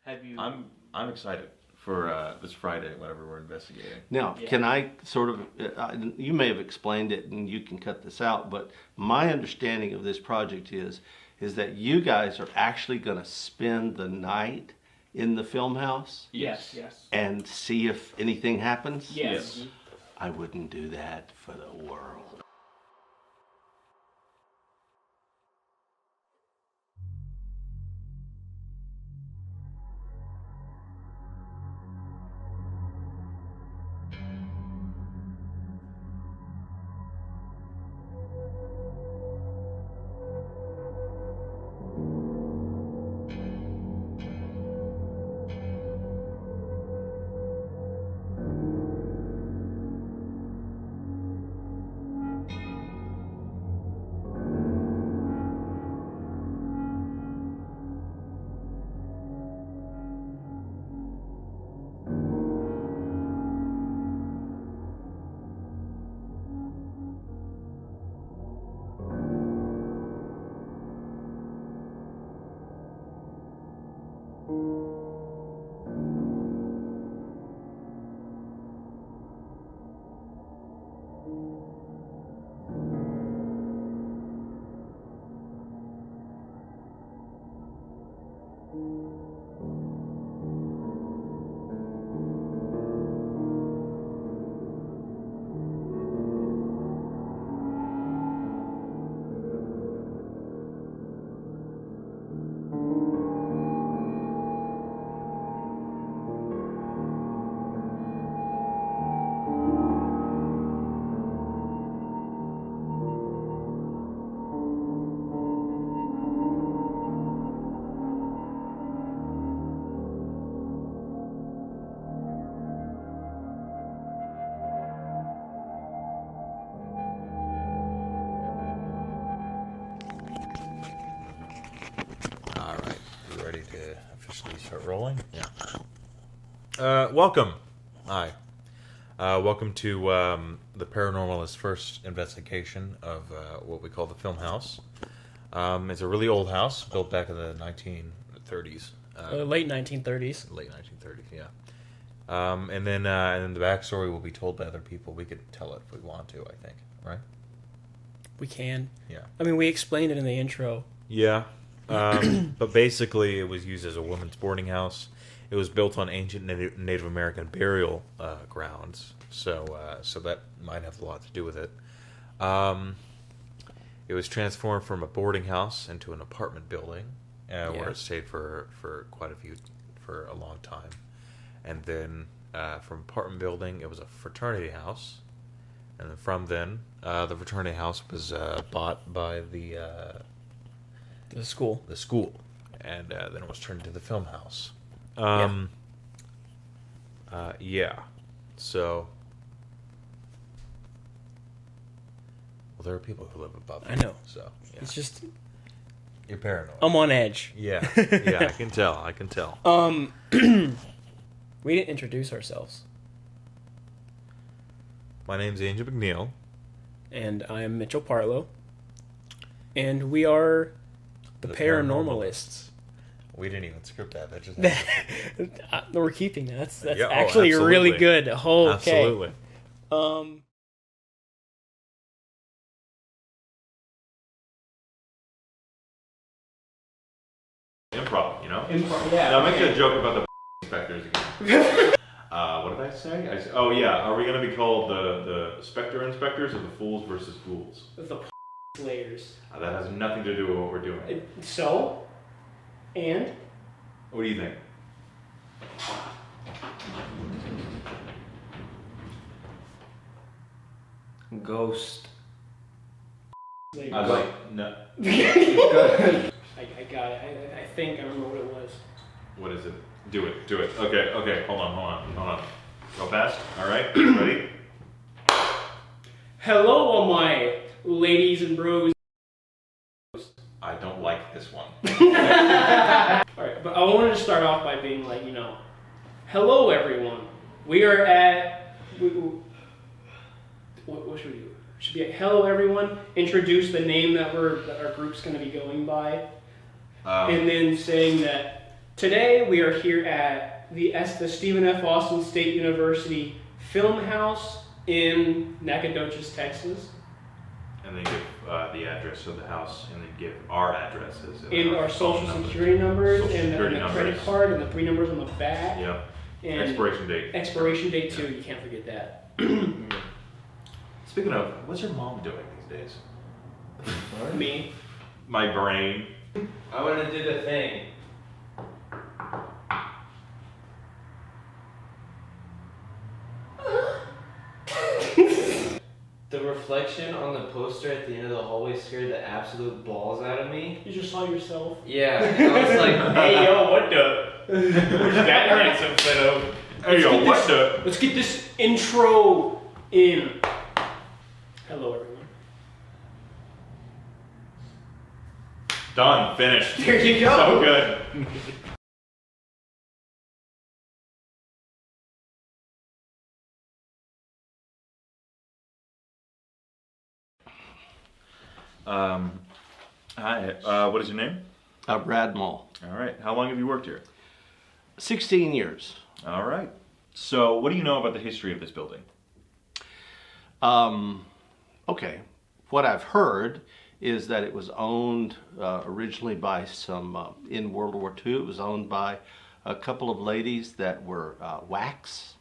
Have you? I'm excited for this Friday, whatever we're investigating. Now, can I sort of, you may have explained it and you can cut this out, but my understanding of this project is that you guys are actually going to spend the night in the film house? Yes. And see if anything happens? Yes. I wouldn't do that for the world. Start rolling? Yeah. Welcome. Hi. Welcome to the Paranormalist's first investigation of what we call the film house. It's a really old house, built back in the 1930s. Late 1930s. Late 1930s, yeah. And then the backstory will be told by other people. We could tell it if we want to, I think. Right? We can. Yeah. I mean, we explained it in the intro. Yeah. But basically, it was used as a women's boarding house. It was built on ancient Native American burial grounds, so that might have a lot to do with it. It was transformed from a boarding house into an apartment building, where it stayed for a long time, and then from apartment building, it was a fraternity house, and then from then, the fraternity house was bought by the school, and then it was turned into the film house. So, well, there are people who live above me. I know. So yeah. It's just you're paranoid. I'm on edge. Yeah, I can tell. We didn't introduce ourselves. My name's Andrew McNiel, and I am Mitchell Partlow, and we are the Paranormalists. We didn't even script that. That just happened. We're keeping that. That's yeah, actually really good. Oh, okay. Absolutely. Improv, you know? Improv, yeah. Now make a joke about the inspectors again. What did I say? Oh yeah, are we going to be called the Spectre Inspectors or the Fools versus Ghouls? The Slayers. That has nothing to do with what we're doing. So? And? What do you think? Ghost. Slayers. No. Go ahead. I got it. I think I remember what it was. What is it? Do it. Okay, hold on. Go fast. Alright, ready? Hello, all my ladies and bros. I don't like this one. Alright, but I wanted to start off by being like, hello everyone. We are at... What should we do? Should be hello everyone. Introduce the name that our group's going to be going by. And then saying that Today we are here at the Stephen F. Austin State University Film House in Nacogdoches, Texas. And then give the address of the house, and then give our addresses. And our social security numbers, Social and security the numbers. credit card, and the 3 numbers on the back. Yep. And Expiration date. Expiration date too, you can't forget that. Speaking of, what's your mom doing these days? Me. My brain. I want to do the thing. The reflection on the poster at the end of the hallway scared the absolute balls out of me. You just saw yourself. Yeah, and I was like, Hey yo, what the? Where's that handsome fellow? Hey yo, what the? Let's get this intro in. Hello, everyone. Done. Finished. There you go. So good. Hi. What is your name? Brad Mall. All right. How long have you worked here? 16 years. All right. So, what do you know about the history of this building? Okay. What I've heard is that it was owned originally by some, in World War II, it was owned by a couple of ladies that were WACs,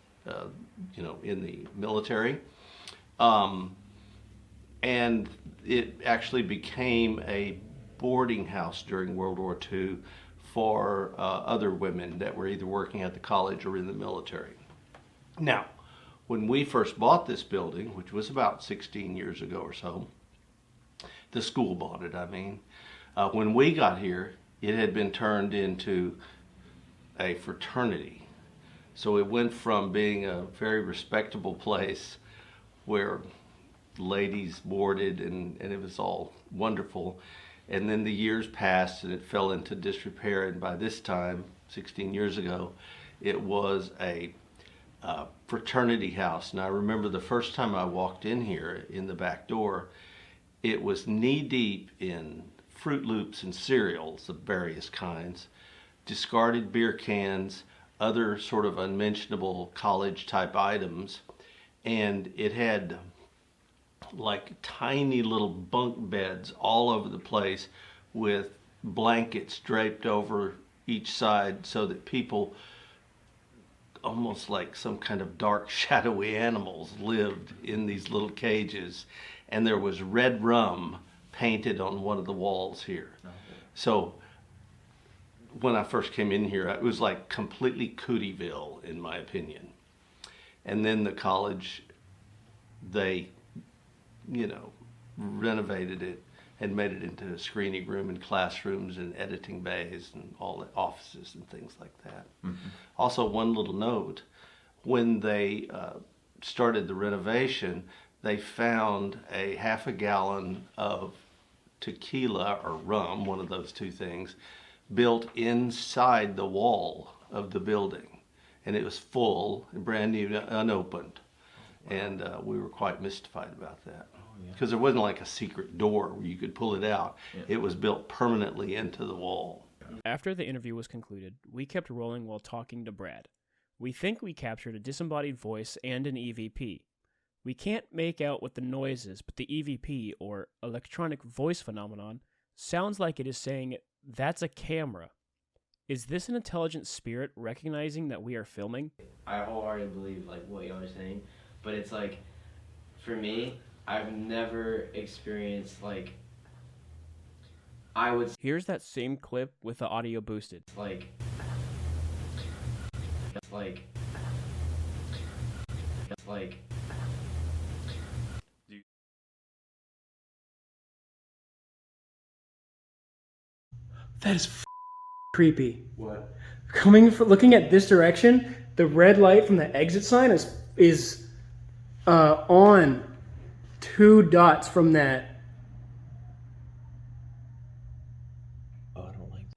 in the military. And it actually became a boarding house during World War II for other women that were either working at the college or in the military. Now, when we first bought this building, which was about 16 years ago or so, the school bought it, I mean, when we got here, it had been turned into a fraternity. So it went from being a very respectable place where ladies boarded and it was all wonderful. And then the years passed and it fell into disrepair. And by this time, 16 years ago, it was a fraternity house. And I remember the first time I walked in here in the back door, it was knee deep in Fruit Loops and cereals of various kinds, discarded beer cans, other sort of unmentionable college type items. And it had like tiny little bunk beds all over the place with blankets draped over each side so that people, almost like some kind of dark shadowy animals, lived in these little cages. And there was red rum painted on one of the walls here. So when I first came in here, it was like completely Cootieville in my opinion. And then the college, they renovated it and made it into a screening room and classrooms and editing bays and all the offices and things like that. Mm-hmm. Also, one little note, when they started the renovation, they found a half a gallon of tequila or rum, one of those two things, built inside the wall of the building. And it was full, brand new, unopened. And we were quite mystified about that. Because there wasn't like a secret door where you could pull it out. Yeah. It was built permanently into the wall. After the interview was concluded, we kept rolling while talking to Brad. We think we captured a disembodied voice and an EVP. We can't make out what the noise is, but the EVP, or electronic voice phenomenon, sounds like it is saying, "That's a camera." Is this an intelligent spirit recognizing that we are filming? I wholeheartedly believe what y'all are saying, but it's like, for me, I've never experienced Here's that same clip with the audio boosted. That is creepy. What? Looking at this direction, the red light from the exit sign is on 2 dots from that.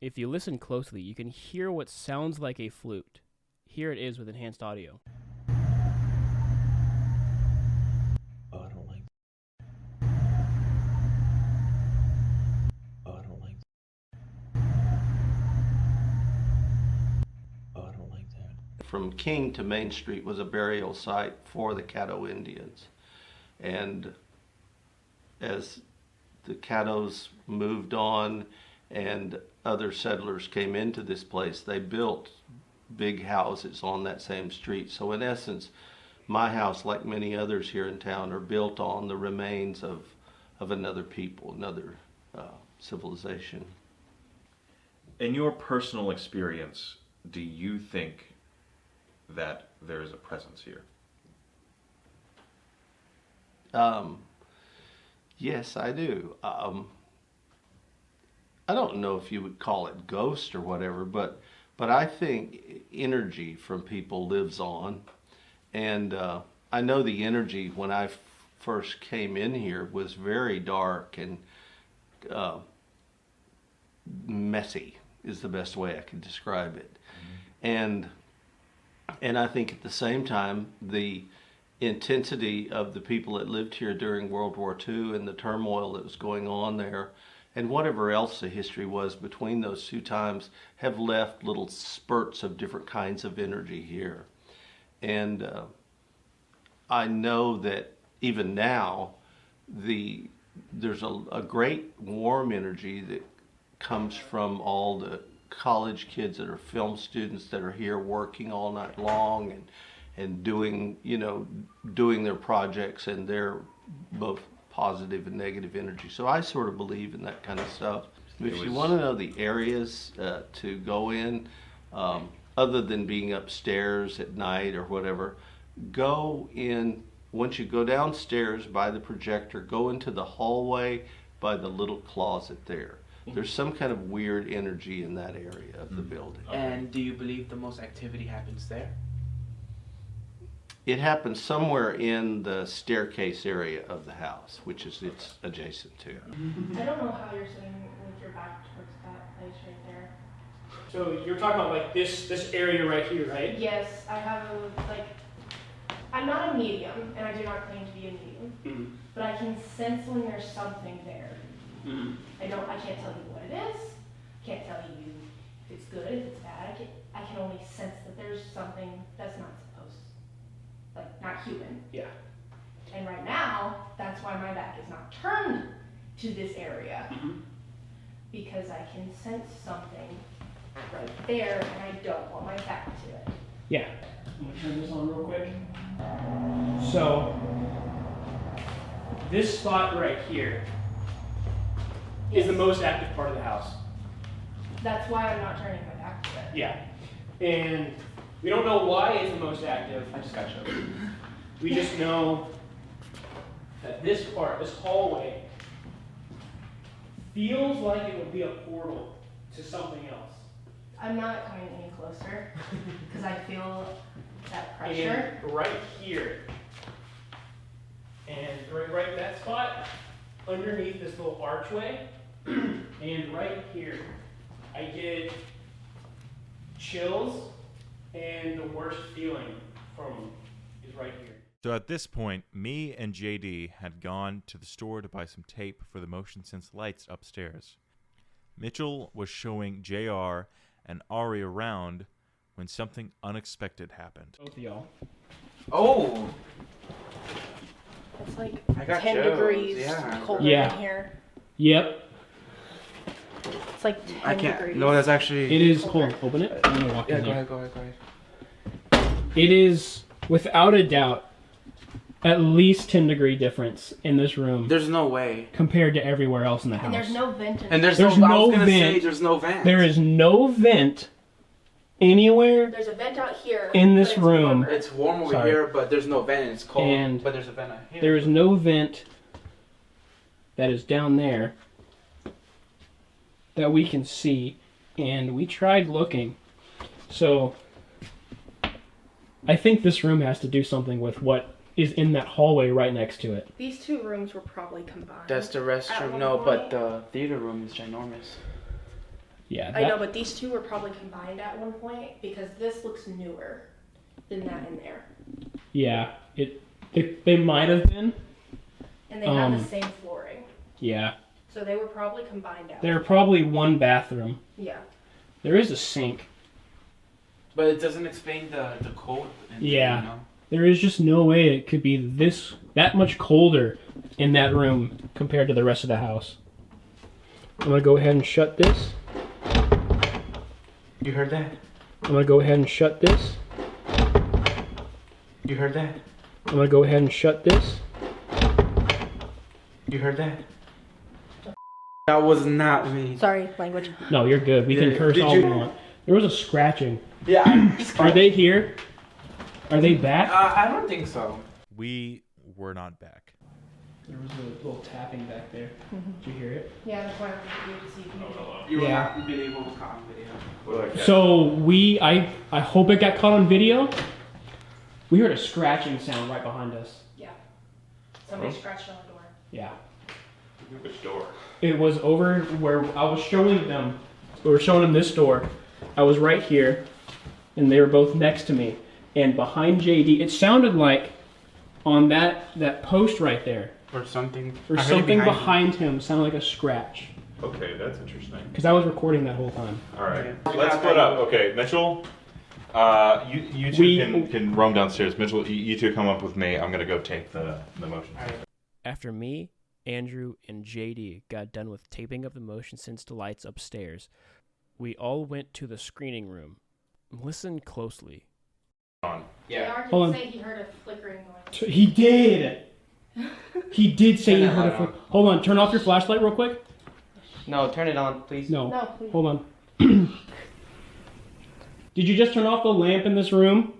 If you listen closely, you can hear what sounds like a flute. Here it is with enhanced audio. from King to Main Street was a burial site for the Caddo Indians. And as the Caddos moved on and other settlers came into this place, they built big houses on that same street. So in essence, my house, like many others here in town, are built on the remains of another people, another civilization. In your personal experience, do you think that there is a presence here? Yes, I do. I don't know if you would call it ghost or whatever, but I think energy from people lives on. And I know the energy when I first came in here was very dark and messy is the best way I can describe it. And I think at the same time, the intensity of the people that lived here during World War II and the turmoil that was going on there and whatever else the history was between those two times have left little spurts of different kinds of energy here. And I know that even now there's a great warm energy that comes from all the college kids that are film students that are here working all night long and doing their projects, and they're both positive and negative energy. So I sort of believe in that kind of stuff. If you want to know the areas to go in, other than being upstairs at night or whatever, go in, once you go downstairs by the projector, go into the hallway by the little closet there. There's some kind of weird energy in that area of the building. And do you believe the most activity happens there? It happens somewhere in the staircase area of the house, which is it's adjacent to. I don't know how you're sitting with your back towards that place right there. So you're talking about like this area right here, right? Yes, I have I'm not a medium, and I do not claim to be a medium, but I can sense when there's something there. I can't tell you what it is, can't tell you if it's good, if it's bad, I can only sense that there's something that's not supposed, like not human. Yeah. And right now, that's why my back is not turned to this area, because I can sense something right there, and I don't want my back to it. Yeah. I'm gonna turn this on real quick. So, this spot right here is the most active part of the house. That's why I'm not turning my back to it. Yeah. And we don't know why it's the most active. I just got choked. We just know that this part, this hallway, feels like it would be a portal to something else. I'm not coming any closer because I feel that pressure. And right here, and right that spot, underneath this little archway, and right here, I get chills, and the worst feeling is right here. So at this point, me and JD had gone to the store to buy some tape for the motion sense lights upstairs. Mitchell was showing JR and Ari around when something unexpected happened. Both of y'all. Oh! It's like I got 10 chills, degrees yeah. colder Yeah. in here. Yep. It's like 10 I can't. degrees. No, that's actually. It is cold. Open it. I'm gonna walk Yeah, in go here. ahead, go ahead. It is, without a doubt, at least 10-degree difference in this room There's no way. compared to everywhere else in the house. And there's no vent in And there. there's There's no. I no was gonna say vent. there's no vent. There is no vent anywhere There's a vent out here. in this but it's room. warmer. It's warm over Sorry. here, but there's no vent. It's cold. And but there's a vent out here. There is no vent that is down there that we can see, and we tried looking. So I think this room has to do something with what is in that hallway right next to it. These two rooms were probably combined. That's the At restroom. one No, but point. the theater room is ginormous. Yeah, I know, but these two were probably combined at one point because this looks newer than that in there. yeah, they might have been. And they have the Um, same flooring. Yeah, So they were probably combined out. they're probably one bathroom. Yeah. There is a sink But it doesn't explain the cold. Yeah. You know? There is just no way it could be that much colder in that room compared to the rest of the house. I'm gonna go ahead and shut this. You heard that? I'm gonna go ahead and shut this. You heard that? I'm gonna go ahead and shut this. You heard that? That was not me. Sorry, language. No, you're good. We can curse Did all you- we want. There was a scratching. Yeah. Are they here? Are they back? I don't think so. We were not back. There was a little tapping back there. Did you hear it? Yeah, that's why I wanted to see if you You will Yeah. not be able to caught on video. So I hope it got caught on video. We heard a scratching sound right behind us. Yeah. Somebody scratched on the door. Yeah. Which door? It was over where I was showing them. We were showing them this door. I was right here, and they were both next to me. And behind JD, it sounded like on that post right there, Or something. or I heard it something me. behind him sounded like a scratch. Okay, that's interesting. Because I was recording that whole time. All right, Okay. let's split up. Okay, Mitchell, you two can roam downstairs. Mitchell, you two come up with me. I'm gonna go take the motion. After me, Andrew, and JD got done with taping up the motion sensor lights upstairs, we all went to the screening room. Listen closely. JR Hold on. did say he heard a flickering noise. He did! He did say Turn he that heard a light flip. Hold on, turn off your flashlight real quick. No, turn it on, please. No. No, please. Hold on. Did you just turn off the lamp in this room?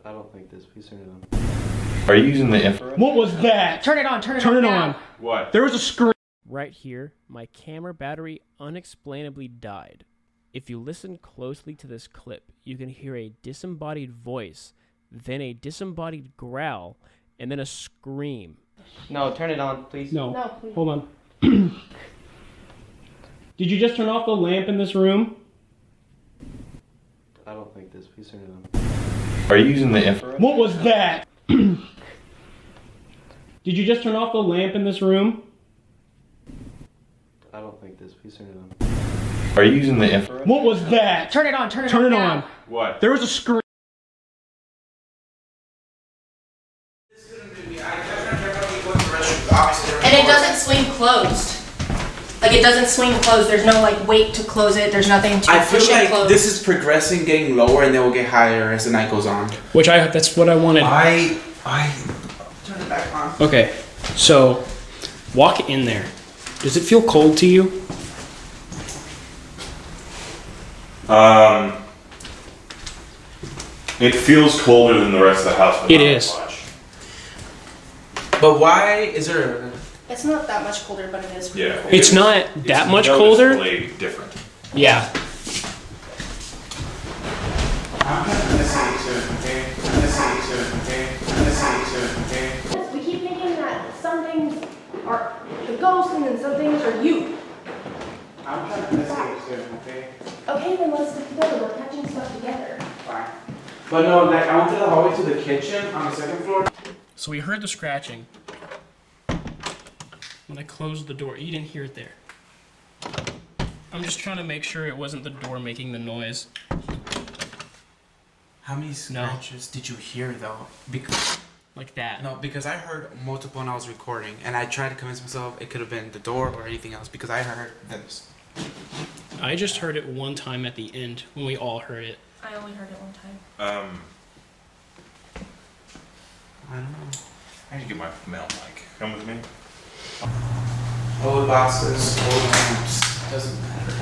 I don't think this. Please turn it on. Are you using the infrared? What was that? Turn it on, turn it Turn on. it now. on. What? There was a scream. Right here, my camera battery unexplainably died. If you listen closely to this clip, you can hear a disembodied voice, then a disembodied growl, and then a scream. No, turn it on, please. No. No, please. Hold on. Did you just turn off the lamp in this room? I don't think this. Please turn it on. Are you using the infrared? What was that? Did you just turn off the lamp in this room? I don't think this. Please turn it on. Are you using the infrared? What was that? Turn it on, turn it Turn on. it now. on. What? There was a scream. And it doesn't swing closed. Like it doesn't swing closed. There's no like weight to close it. There's nothing to I feel push it like closed. this is progressing, getting lower, and then will get higher as the night goes on. That's what I wanted. I turn it back on. Okay, so walk in there. Does it feel cold to you? It feels colder than the rest of the house. But It not is. much. But why is there? It's not that much colder, but it is. pretty Yeah. cold. It's not that much colder. Noticeably different. Yeah. I'm listening to it, okay? I'm listening to it, okay? I'm listening to it, okay? Yes, we keep thinking that some things are the ghost and then some things are you. I'm trying to listen to it, okay? Okay, then let's stick together. We're catching stuff together. Fine. But no, like I went to the hallway to the kitchen on the second floor. So we heard the scratching. When I closed the door, you didn't hear it there. I'm just trying to make sure it wasn't the door making the noise. How many scratches did you hear though? Because Like that. because I heard multiple when I was recording, and I tried to convince myself it could have been the door or anything else because I heard this. I just heard it one time at the end when we all heard it. I only heard it one time. I don't know. I need to get my mail mic. Come with me. Old boxes, old lamps, doesn't matter.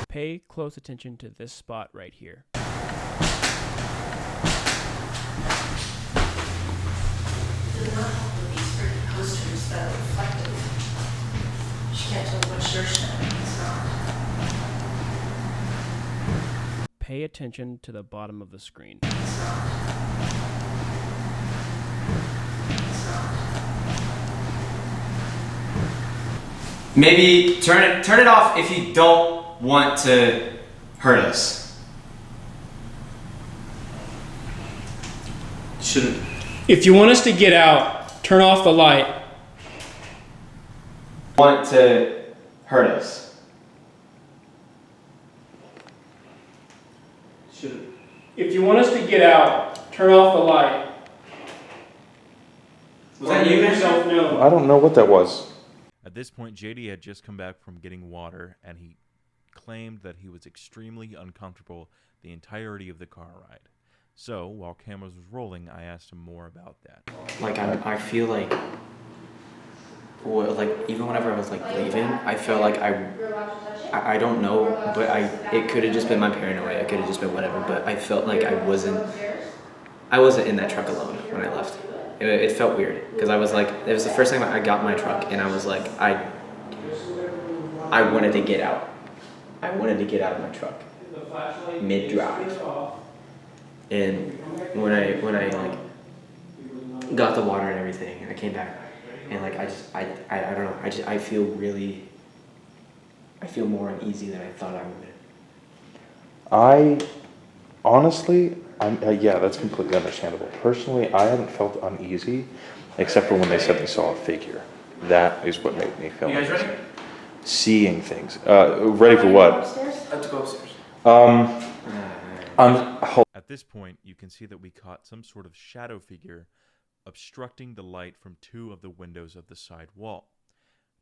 Pay close attention to this spot right here. These freaking posters that are reflective. She can't tell which church it's not. Pay attention to the bottom of the screen. It's not. It's not. Maybe turn it off if you don't want to hurt us. Shouldn't. If you want us to get out, turn off the light. Want to hurt us. Shouldn't. If you want us to get out, turn off the light. Was that you, yourself known. I don't know what that was. At this point, JD had just come back from getting water, and he claimed that he was extremely uncomfortable the entirety of the car ride. So, while cameras was rolling, I asked him more about that. Like, I feel like, well, like, even whenever I was, like, leaving, I felt like I don't know, but it could have just been my paranoia, it could have just been whatever, but I felt like I wasn't in that truck alone when I left. It felt weird, because I was like, it was the first time I got my truck, and I was like, I wanted to get out. I wanted to get out of my truck, mid-drive. And when I like got the water and everything, and I came back, and like I don't know, I feel more uneasy than I thought I would. Honestly, yeah, that's completely understandable. Personally, I haven't felt uneasy, except for when they said they saw a figure. That is what made me feel. You guys uneasy. ready? Seeing things. Ready for what? Let's go upstairs. At this point, you can see that we caught some sort of shadow figure obstructing the light from two of the windows of the side wall.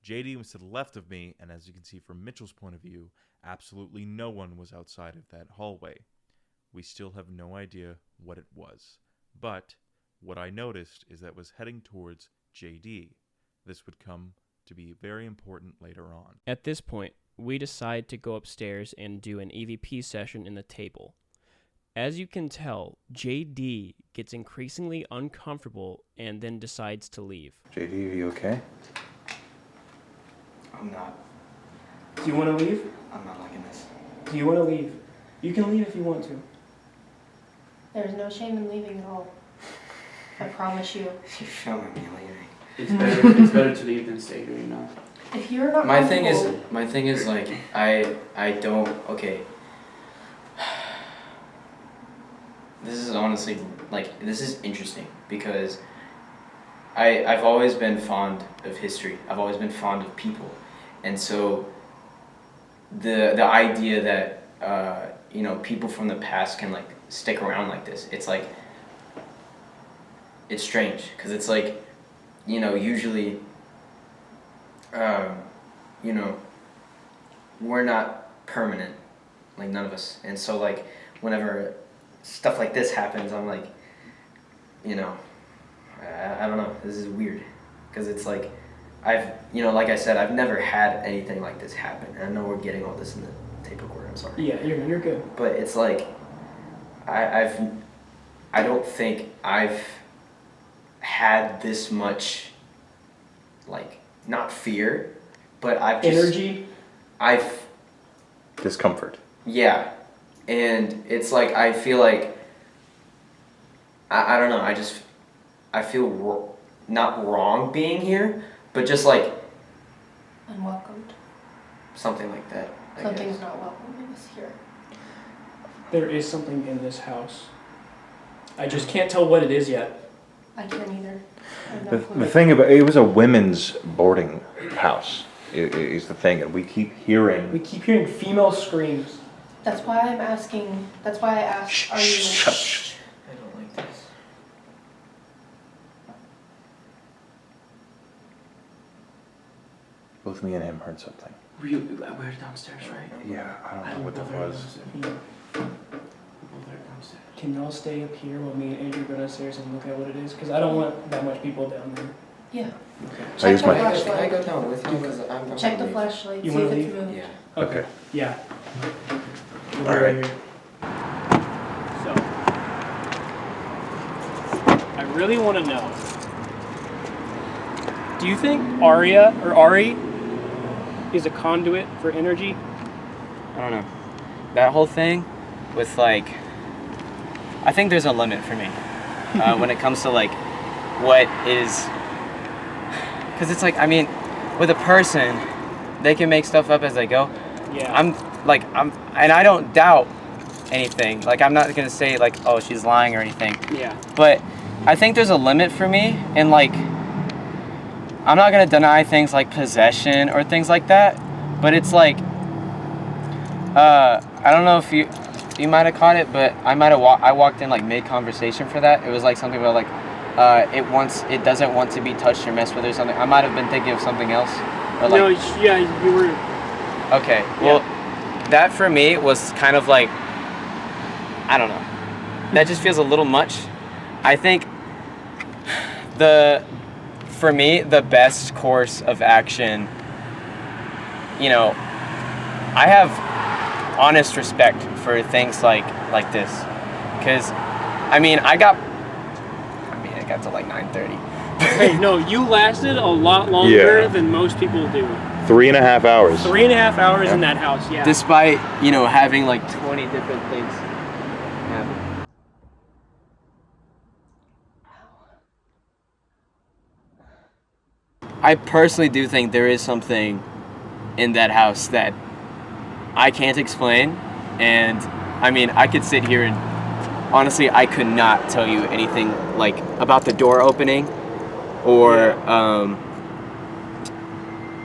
JD was to the left of me, and as you can see from Mitchell's point of view, absolutely no one was outside of that hallway. We still have no idea what it was, but what I noticed is that it was heading towards JD. This would come to be very important later on. At this point, we decide to go upstairs and do an EVP session in the table. As you can tell, JD gets increasingly uncomfortable and then decides to leave. JD, are you okay? I'm not. Do you want to leave? I'm not liking this. Do you want to leave? You can leave if you want to. There's no shame in leaving at all. I promise you. You're filming me leaving. It's better to leave than stay here, you know. If you're not My thing is like I don't okay. This is honestly like this is interesting because I've always been fond of history. I've always been fond of people, and so the idea that people from the past can like stick around like this, it's like it's strange because it's like usually we're not permanent, like none of us, and so like whenever stuff like this happens, I'm like, I don't know, this is weird, because it's like, like I said, I've never had anything like this happen, and I know we're getting all this in the tape recorder, I'm sorry. Yeah, you're good. But it's like, I don't think I've had this much, like, not fear, but I've just... Energy? Discomfort. Yeah. And it's like, I feel like, I don't know, I feel not wrong being here, but just like... Unwelcomed. Something like that. Something's not welcoming us here. There is something in this house. I just can't tell what it is yet. I can't either. The thing about it was a women's boarding house is the thing, and we keep hearing female screams. That's why I'm asking. That's why I asked. Are you? Shh. I don't like this. Both me and him heard something. We're downstairs, right? Yeah, I don't know what that was. Can y'all stay up here while me and Andrew go downstairs and look at what it is? Because I don't want that much people down there. Yeah. Okay. Check the Can flashlight. I go down with you? Because I'm Check the flashlight. You See wanna if leave? it's moved. Yeah. Okay. Yeah. All right. Here. So, I really want to know. Do you think Ari is a conduit for energy? I don't know. That whole thing with like, I think there's a limit for me when it comes to like what is, because it's like, I mean, with a person, they can make stuff up as they go. Yeah. and I don't doubt anything. Like, I'm not gonna say like, oh, she's lying or anything. Yeah. But I think there's a limit for me, and like, I'm not gonna deny things like possession or things like that. But it's like, I don't know if you might have caught it, but I walked in like mid conversation for that. It was like something about like, it doesn't want to be touched or messed with or something. I might have been thinking of something else. Or like, No, yeah, you were. okay, well, that for me was kind of like, I don't know. That just feels a little much. I think for me, the best course of action, you know, I have honest respect for things like this. Because, I got to like 9:30. Hey, no, you lasted a lot longer than most people do. 3.5 hours. 3.5 hours in that house, yeah. Despite, having like 20 different things happen. I personally do think there is something in that house that I can't explain. And, I could sit here and honestly, I could not tell you anything like about the door opening or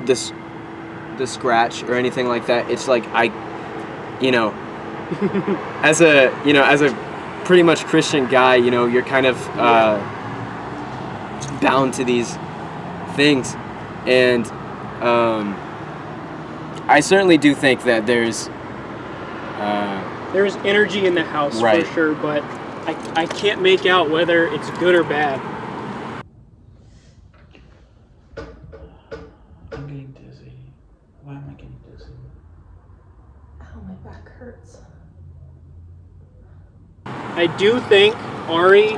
the scratch or anything like that. It's like as a pretty much Christian guy, you're kind of bound to these things, and I certainly do think that there's energy in the house, right, for sure, but I can't make out whether it's good or bad. I'm getting dizzy. Why am I getting dizzy? Oh, my back hurts. I do think Ari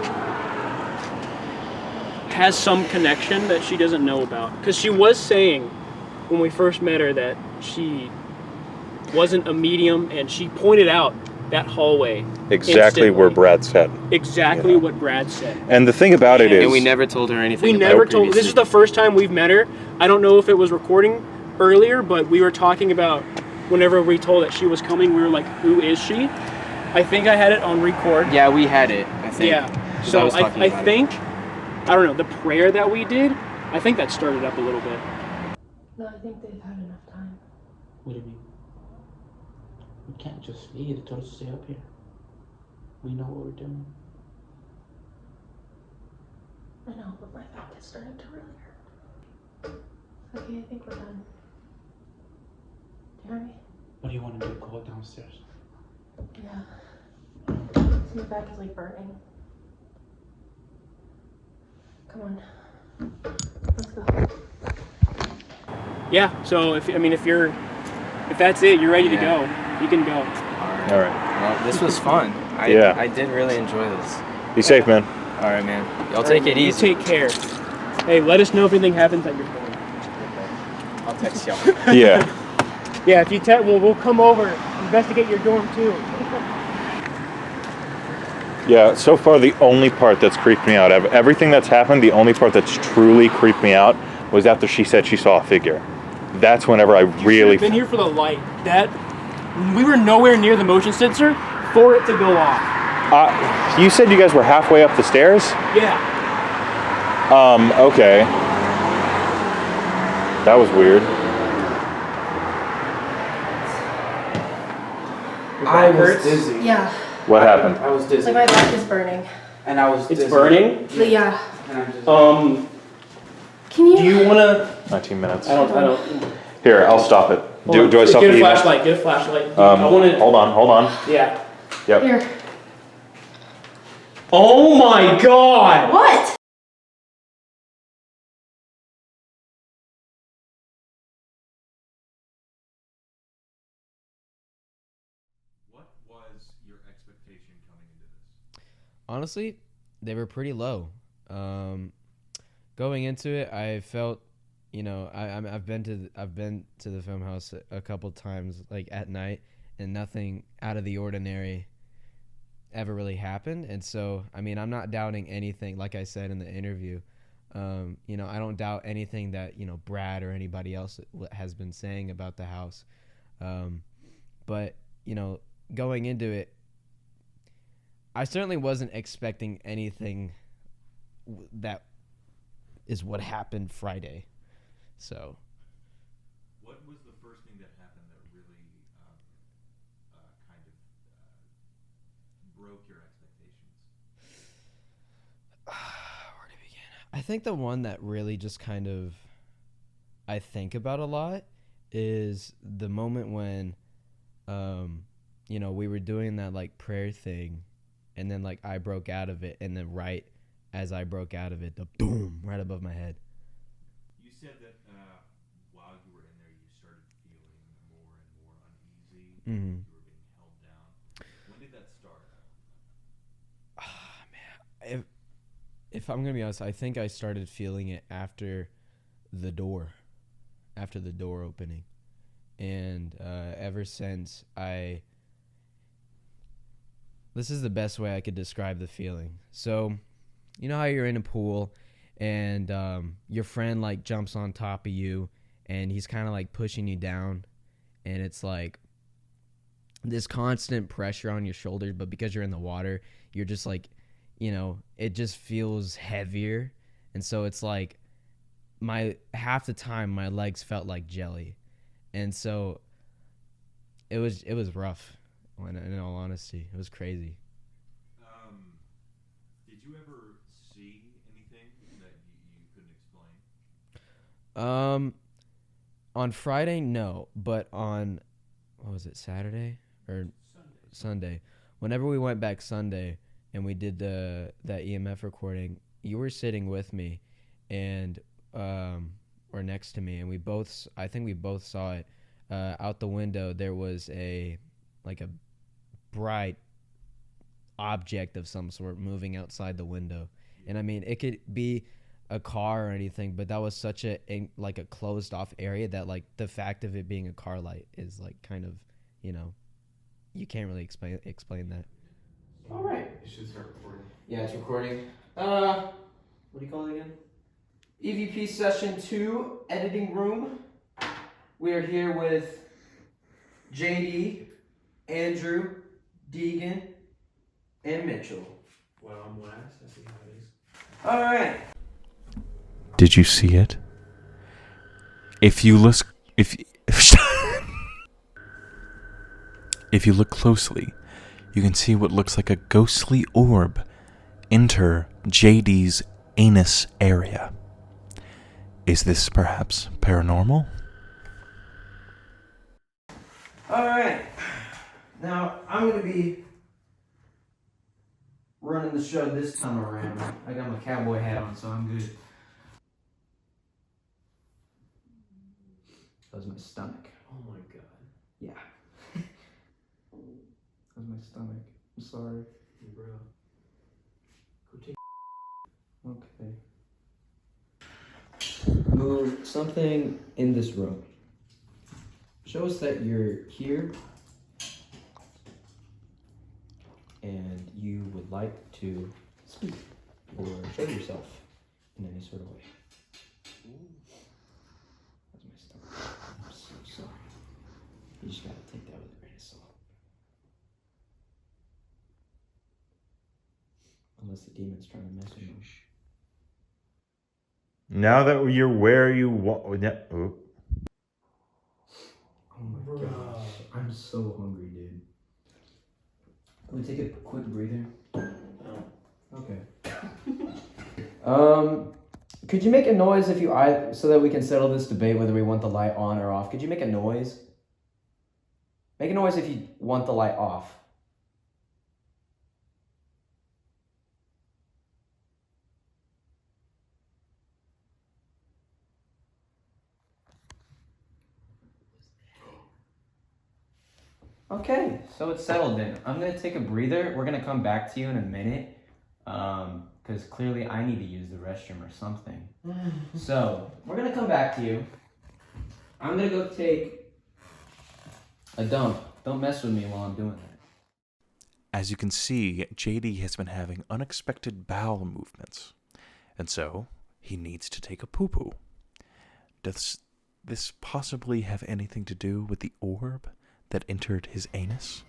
has some connection that she doesn't know about. Because she was saying when we first met her that she wasn't a medium, and she pointed out that hallway. Exactly instantly. where Brad said. Exactly what Brad said. And the thing about it is... And we never told her anything. We never told. This is the first time we've met her. I don't know if it was recording earlier, but we were talking about whenever we told that she was coming, we were like, who is she? I think I had it on record. Yeah, we had it, I think. Yeah. So I think, I don't know, the prayer that we did, I think that started up a little bit. No, I think they've had enough time. What do you mean? We can't just leave. They told us to stay up here. We know what we're doing. I know, but my back is starting to really hurt. Okay, I think we're done. Do you hear me? What do you want to do? Go downstairs. Yeah. My back is like burning. Come on. Let's go. Yeah, so if that's it, you're ready to go. You can go. All right. Well, this was fun. I did really enjoy this. Be safe, man. All right, man. Y'all take it easy. You take care. Hey, let us know if anything happens at your dorm. I'll text y'all. Yeah. Yeah, if you we'll come over, investigate your dorm too. Yeah, so far the only part that's creeped me out, everything that's happened, the only part that's truly creeped me out was after she said she saw a figure. That's whenever I really... Been here for the light. We were nowhere near the motion sensor for it to go off. You said you guys were halfway up the stairs? Yeah. Okay. That was weird. I was dizzy. Yeah. What happened? I was dizzy. Like my back is burning. And I was dizzy. It's burning? But yeah. And I'm just... Can you... Do you wanna... 19 minutes. I don't... Here, I'll stop it. Do I stop Get the a email? flashlight, get a flashlight. Hold on. Yeah. Yep. Here. Oh my god! What? What was your expectation coming into this? Honestly, they were pretty low. Going into it, I felt, I've been to the film house a couple times, like at night, and nothing out of the ordinary ever really happened. And so, I'm not doubting anything. Like I said in the interview, I don't doubt anything that Brad or anybody else has been saying about the house. But, you know, going into it, I certainly wasn't expecting anything that is what happened Friday. So. What was the first thing that happened that really kind of broke your expectations? Where to begin? I think the one that really just kind of I think about a lot is the moment when, you know, we were doing that like prayer thing, and then like I broke out of it, and then right as I broke out of it, the boom right above my head. You said that while you were in there, you started feeling more and more uneasy. Mm-hmm. You were being held down. When did that start? Man, if I'm gonna be honest, I think I started feeling it after the door opening, and ever since this is the best way I could describe the feeling. So, you know how you're in a pool and your friend like jumps on top of you and he's kind of like pushing you down, and it's like this constant pressure on your shoulders, but because you're in the water, you're just like, you know, it just feels heavier. And so it's like half the time my legs felt like jelly. And so it was rough. In all honesty, it was crazy. Did you ever see anything that you couldn't explain? On Friday, no, but on what was it, Saturday or Sunday? Whenever we went back Sunday and we did that EMF recording, you were sitting with me, and or next to me, and I think we both saw it. Out the window, there was a bright object of some sort moving outside the window. And I mean, it could be a car or anything, but that was such a closed off area that like the fact of it being a car light is like kind of, you know, you can't really explain that. All right. You should start recording. Yeah, it's recording. What do you call it again? EVP Session 2, Editing Room. We are here with JD, Andrew, Deegan, and Mitchell. Well, I'm last. I see how it is. All right. Did you see it? If you look closely, you can see what looks like a ghostly orb enter JD's anus area. Is this perhaps paranormal? All right. Now, I'm going to be running the show this time around. I got my cowboy hat on, so I'm good. That was my stomach. Oh my god. Yeah. That was my stomach. I'm sorry. Bro. Go take. Okay. Move something in this room. Show us that you're here and you would like to speak or show yourself in any sort of way. That's my stomach. I'm so sorry. You just gotta take that with a grain of salt. Unless the demon's trying to mess with you. Now that you're where you want. Oh my gosh. I'm so hungry, dude. Can we take a quick breather? No. Okay. Could you make a noise so that we can settle this debate whether we want the light on or off? Could you make a noise? Make a noise if you want the light off. Okay, so it's settled then. I'm gonna take a breather. We're gonna come back to you in a minute, because clearly I need to use the restroom or something. So we're gonna come back to you. I'm gonna go take a dump. Don't mess with me while I'm doing that. As you can see, JD has been having unexpected bowel movements, and so he needs to take a poo-poo. Does this possibly have anything to do with the orb that entered his anus?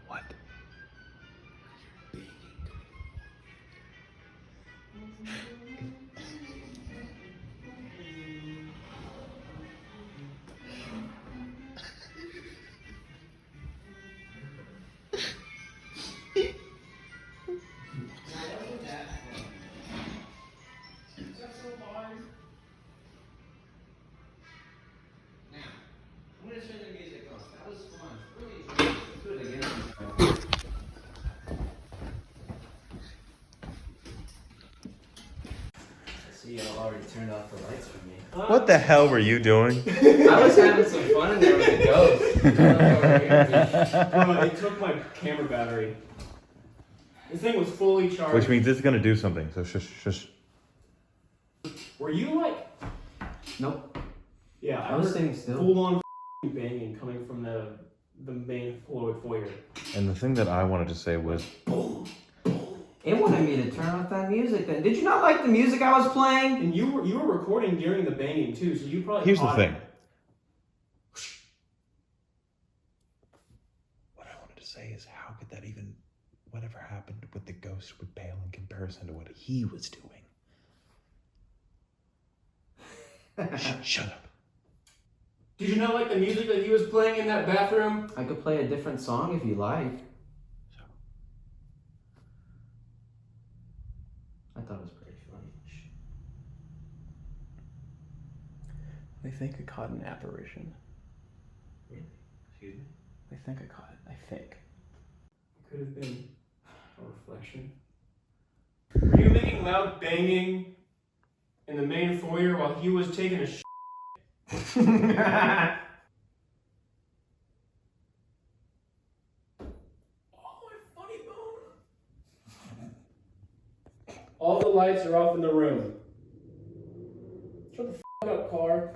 What? See, y'all already turned off the lights for me. What the hell were you doing? I was having some fun in there with the ghost. Bro, they took my camera battery. This thing was fully charged. Which means it's gonna do something. So shush. Were you like? Nope. Yeah, I was sitting still. Full on banging coming from the main foyer. And the thing that I wanted to say was, It wanted me to turn off that music then. Did you not like the music I was playing? And you were recording during the banging too, so you probably here's the caught thing. it. What I wanted to say is, how could that even, whatever happened with the ghost would pale in comparison to what he was doing? Shut up. Did you not like the music that he was playing in that bathroom? I could play a different song if you like. I thought it was pretty funny. They think I caught an apparition. Really? Excuse me? They think I caught it. I think. It could have been a reflection. Were you making loud banging in the main foyer while he was taking a shit? Oh, my funny bone. All the lights are off in the room. Shut the f up, car.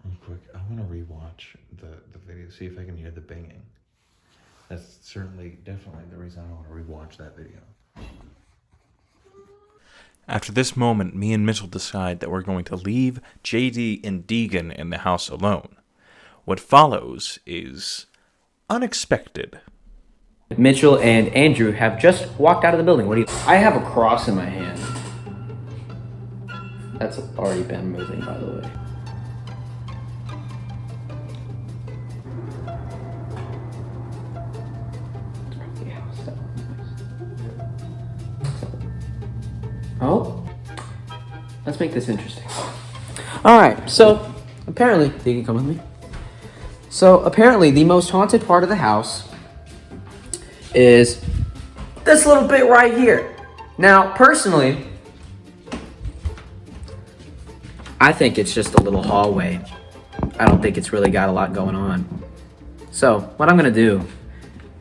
real quick, I want to rewatch the video, see if I can hear the banging. That's definitely the reason I want to rewatch that video. After this moment, me and Mitchell decide that we're going to leave JD and Deegan in the house alone. What follows is unexpected. Mitchell and Andrew have just walked out of the building. What do you? I have a cross in my hand. That's already been moving, by the way. Oh, let's make this interesting. All right, so apparently, you can come with me. So apparently, the most haunted part of the house is this little bit right here. Now, personally, I think it's just a little hallway. I don't think it's really got a lot going on. So what I'm gonna do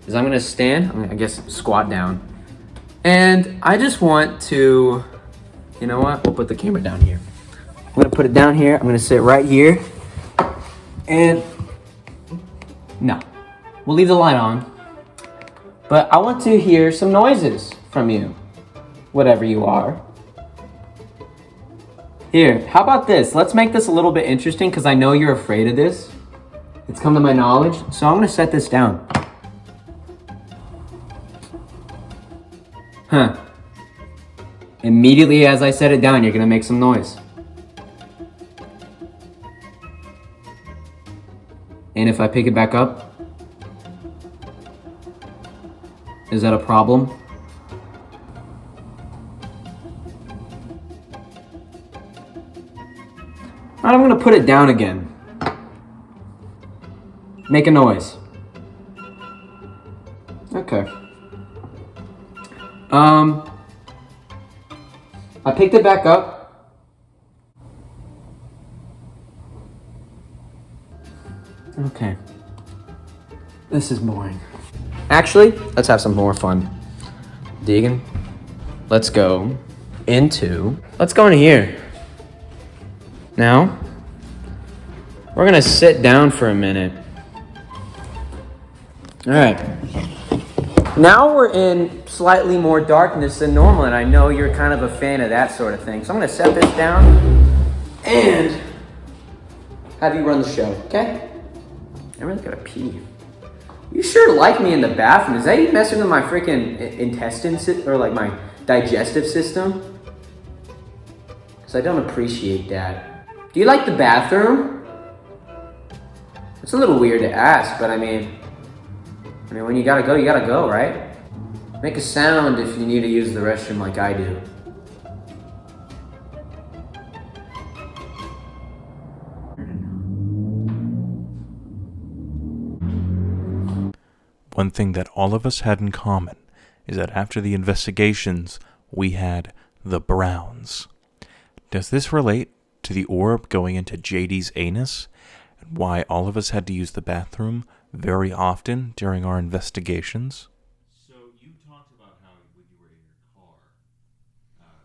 is I'm gonna stand, I guess squat down, and I just want to, you know what? We'll put the camera down here. I'm gonna put it down here. I'm gonna sit right here, and no, we'll leave the light on. But I want to hear some noises from you, whatever you are. Here, how about this? Let's make this a little bit interesting because I know you're afraid of this. It's come to my knowledge, so I'm gonna set this down. Huh. Immediately as I set it down, you're gonna make some noise. And if I pick it back up, is that a problem? Alright, I'm gonna put it down again. Make a noise. Okay. I picked it back up. Okay. This is boring. Actually, let's have some more fun. Deegan, let's go into here. Now, we're gonna sit down for a minute. All right. Now we're in slightly more darkness than normal, and I know you're kind of a fan of that sort of thing. So I'm gonna set this down and have you run the show, okay? I really gotta pee. You sure like me in the bathroom. Is that you messing with my freaking intestines or like my digestive system? Because I don't appreciate that. Do you like the bathroom? It's a little weird to ask, but I mean, when you gotta go, right? Make a sound if you need to use the restroom like I do. One thing that all of us had in common is that after the investigations, we had the Browns. Does this relate to the orb going into JD's anus? And why all of us had to use the bathroom very often during our investigations? So you talked about how when you were in your car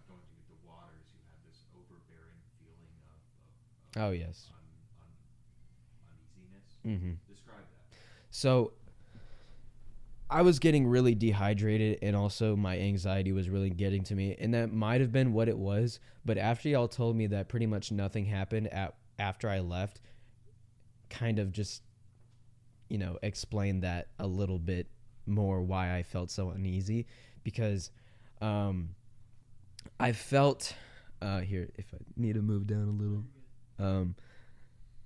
going to get the waters, you had this overbearing feeling of Oh, yes. uneasiness. Describe that. So I was getting really dehydrated, and also my anxiety was really getting to me, and that might have been what it was. But after y'all told me that pretty much nothing happened after I left, kind of just, explained that a little bit more, why I felt so uneasy, because I felt here, if I need to move down a little,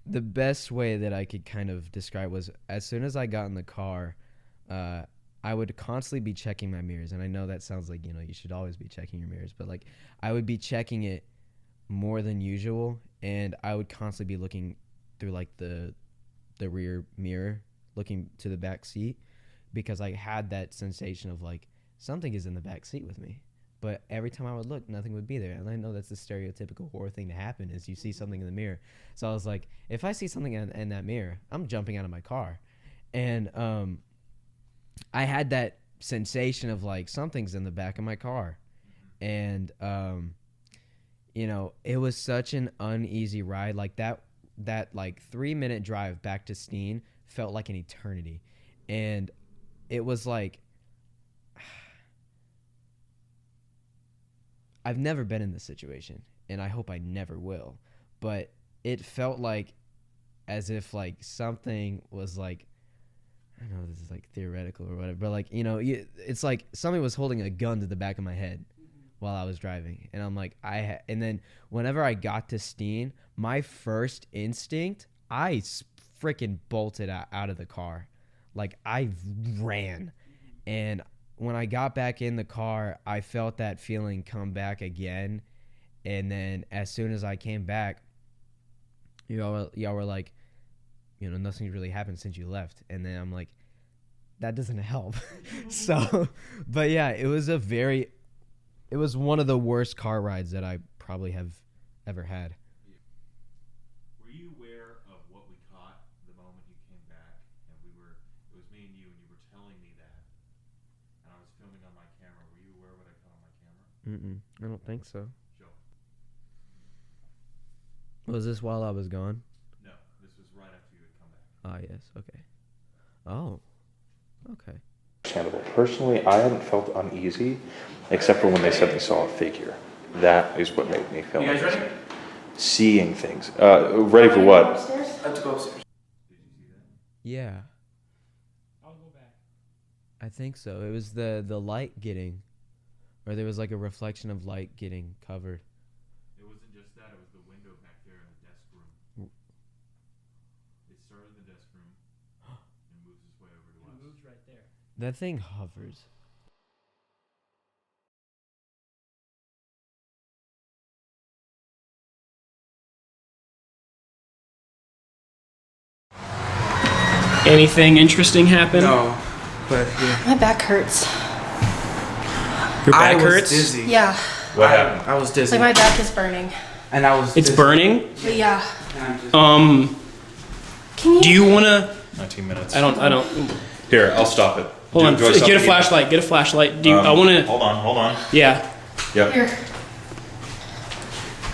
the best way that I could kind of describe was, as soon as I got in the car, I would constantly be checking my mirrors. And I know that sounds like, you should always be checking your mirrors, but like I would be checking it more than usual. And I would constantly be looking through like the rear mirror, looking to the back seat, because I had that sensation of like something is in the back seat with me. But every time I would look, nothing would be there. And I know that's the stereotypical horror thing to happen, is you see something in the mirror. So I was like, if I see something in that mirror, I'm jumping out of my car. And I had that sensation of like something's in the back of my car. And it was such an uneasy ride. Like that like 3-minute drive back to Steen felt like an eternity. And it was like, I've never been in this situation, and I hope I never will, but it felt like as if like something was like, I know this is like theoretical or whatever, but like, it's like somebody was holding a gun to the back of my head while I was driving. And I'm like, and then whenever I got to Steen, my first instinct, I freaking bolted out of the car. Like I ran. And when I got back in the car, I felt that feeling come back again. And then as soon as I came back, y'all were like, nothing's really happened since you left. And then I'm like, that doesn't help. So, but yeah, it was one of the worst car rides that I probably have ever had. Were you aware of what we caught the moment you came back? And it was me and you were telling me that. And I was filming on my camera. Were you aware of what I caught on my camera? I don't think so. Sure. Was this while I was gone? No, this was right after you had come back. Ah, yes. Okay. Oh. Okay. Understandable. Personally, I hadn't felt uneasy, except for when they said they saw a figure. That is what made me feel You guys uneasy. ready? Seeing things. Ready for what? I have to go upstairs. Did you see that? Yeah. I'll go back. I think so. It was the light getting, or there was like a reflection of light getting covered. It wasn't just that, it was the window back there in the desk room. It started in the desk room and moves its way over to us. It moves right there. That thing hovers. Anything interesting happen? No, but yeah. My back hurts. Your back I was hurts? dizzy. Yeah. What happened? I was dizzy. Like my back is burning. And I was It's dizzy. burning? But yeah. And I'm just- Can you? Do you wanna? 19 minutes. I don't. Here, I'll stop it. Hold on. Do I stop Get a the flashlight. Get a flashlight. Do you? I wanna. Hold on. Yeah. Yep. Here.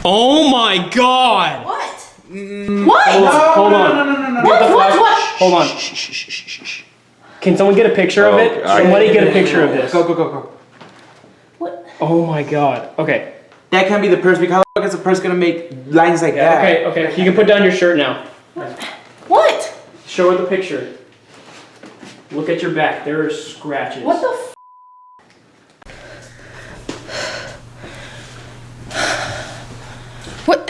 Oh my God! What? Hold on. What? What? Hold on. Can someone get a picture of it? Somebody get a picture of this. Go. What? Oh my god. Okay. That can't be the purse, because how the fuck is the purse gonna make lines like that? Okay. You can put down your shirt now. What? Show her the picture. Look at your back. There are scratches. What the f? What?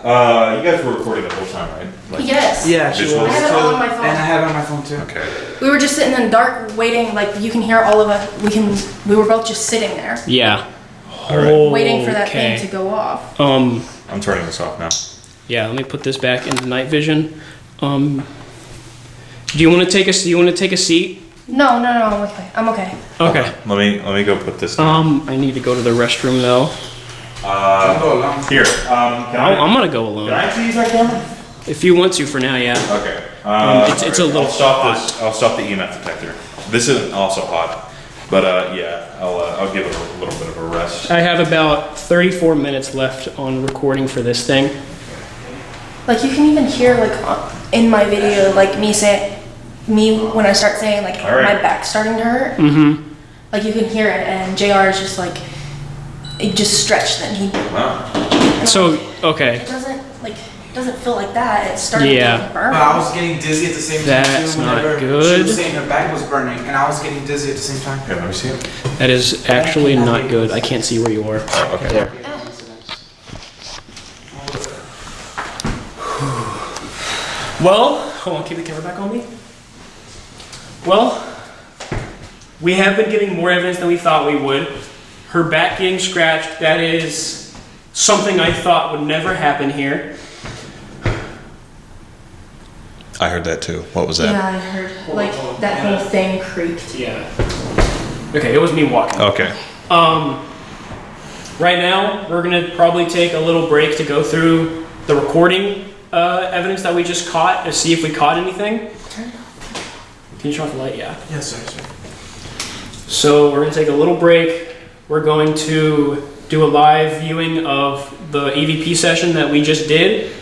You guys were recording the whole time, right? Like, Yes. Yeah, she was. Visuals? I have it all on my phone. And I have it on my phone too. Okay. We were just sitting in the dark waiting, like you can hear all of us. We were both just sitting there Yeah. waiting for that thing to go off. I'm turning this off now. Yeah, let me put this back into night vision. Do you want to take a seat? No, I'm okay. Okay. Let me go put this down. I need to go to the restroom though. Here. I'm gonna go alone. Can I actually use that camera? If you want to for now, yeah. Okay. It's a little I'll stop this. I'll stop the EMF detector. This isn't also hot, but yeah, I'll give it a little bit of a rest. I have about 34 minutes left on recording for this thing. Like you can even hear like in my video, like me when I start saying like my back's starting to hurt. Mm-hmm. Like you can hear it, and JR is just like it just stretched. Then So okay. It doesn't feel like that. It's starting to burn. But I was getting dizzy at the same time That's too. not Whenever good. she was saying her back was burning, and I was getting dizzy at the same time. Here, let me see it. That is actually not good. I can't see where you are. Oh, okay. There. Well, hold on, keep the camera back on me. Well, we have been getting more evidence than we thought we would. Her back getting scratched, that is something I thought would never happen here. I heard that too. What was that? Yeah, I heard like that whole thing creaked. Yeah. Okay, it was me walking. Okay. Right now, we're gonna probably take a little break to go through the recording evidence that we just caught to see if we caught anything. Can you turn off the light? Yeah. Yes, sir. So we're gonna take a little break. We're going to do a live viewing of the EVP session that we just did.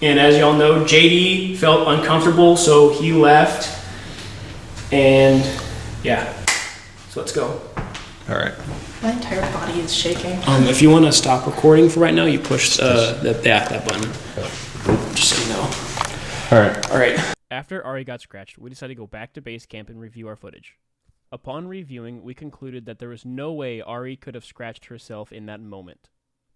And as y'all know, JD felt uncomfortable, so he left. And yeah, so let's go. All right. My entire body is shaking. If you want to stop recording for right now, you push that button. Just so you know. All right. After Ari got scratched, we decided to go back to base camp and review our footage. Upon reviewing, we concluded that there was no way Ari could have scratched herself in that moment.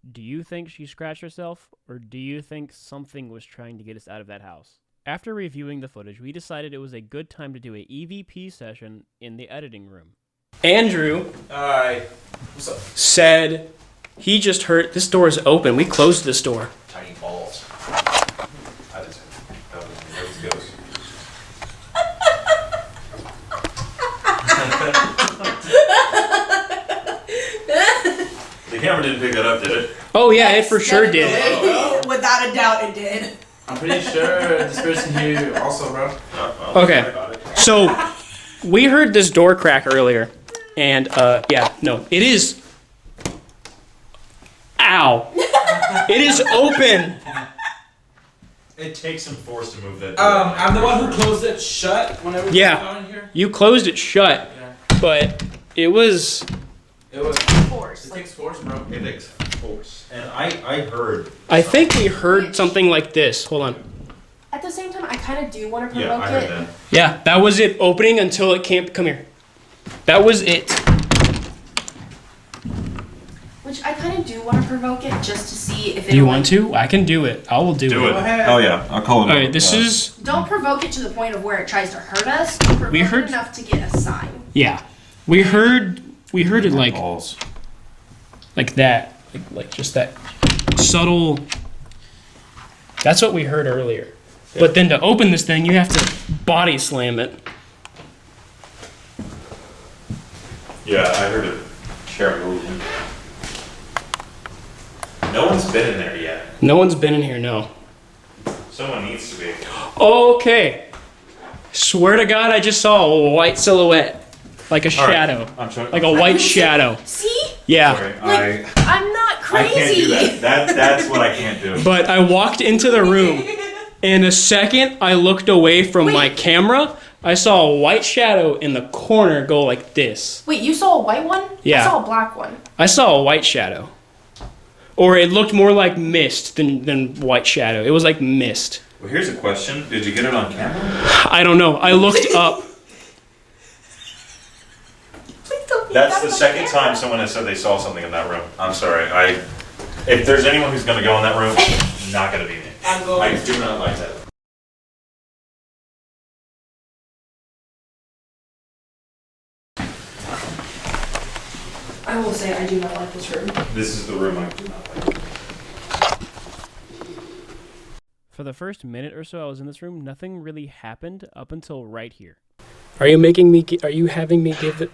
Do you think she scratched herself, or do you think something was trying to get us out of that house? After reviewing the footage, we decided it was a good time to do a EVP session in the editing room. Andrew What's up? said he just heard this door is open. We closed this door. Tiny balls. That was ghost. The camera didn't pick that up, did it? Oh yeah, it for sure did. Without a doubt, it did. I'm pretty sure this person here also, bro. Okay, so we heard this door crack earlier, and it is. Ow! It is open. It takes some force to move that. I'm the one who closed it shut whenever we got in here. You closed it shut, but it was. It was Force. It takes force, bro. It takes force. And I heard. I think we heard something like this. Hold on. At the same time, I kind of do want to Yeah, provoke I heard it. that. Yeah, that was it opening until it came. Come here. That was it. Which I kind of do want to provoke it just to see if it. Do you want to? I can do it. I will do Do it. it. Oh yeah, I'll call it. All right, this is. Don't provoke it to the point of where it tries to hurt us. Provoke We heard- it enough to get a sign. Yeah, we heard it like balls. like that, like just that subtle. That's what we heard earlier. Yeah. But then to open this thing, you have to body slam it. Yeah, I heard a chair moving. No one's been in there yet. No one's been in here, no. Someone needs to be. Okay. Swear to God, I just saw a white silhouette. Like a shadow. I'm trying. Like a white shadow. See? Yeah. Sorry, I'm not I crazy. can't do that. That's what I can't do. But I walked into the room, and a second I looked away from my camera, I saw a white shadow in the corner go like this. Wait, you saw a white one? Yeah. I saw a black one. I saw a white shadow. Or it looked more like mist than white shadow. It was like mist. Well, here's a question. Did you get it on camera? I don't know. I looked up. That's the second time someone has said they saw something in that room. I'm sorry. If there's anyone who's going to go in that room, not going to be me. I do not like that. I will say I do not like this room. This is the room I do not like. For the first minute or so I was in this room, nothing really happened up until right here. Are you having me give it?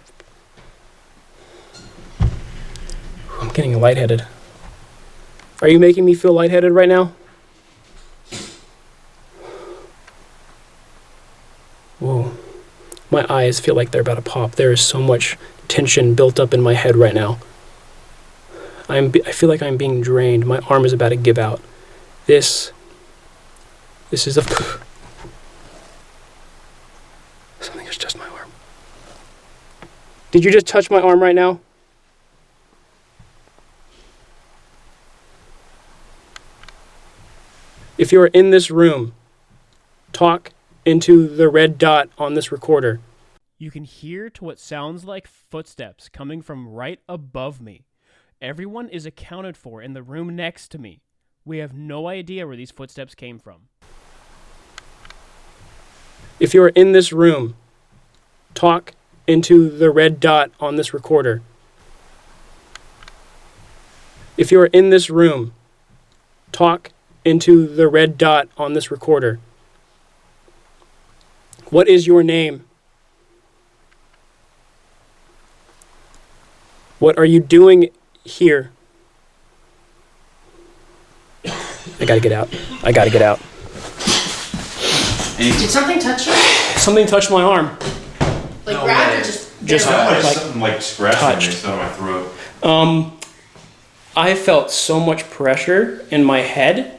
I'm getting lightheaded. Are you making me feel lightheaded right now? Whoa. My eyes feel like they're about to pop. There is so much tension built up in my head right now. I feel like I'm being drained. My arm is about to give out. This is a... Something just touched my arm. Did you just touch my arm right now? If you're in this room, talk into the red dot on this recorder. You can hear to what sounds like footsteps coming from right above me. Everyone is accounted for in the room next to me. We have no idea where these footsteps came from. If you're in this room, talk into the red dot on this recorder. If you're in this room, talk into the red dot on this recorder. What is your name? What are you doing here? I gotta get out. Did something touch you? Something touched my arm. Like grabbed or just Sounded like like something like scratching touched. me instead of my throat. I felt so much pressure in my head.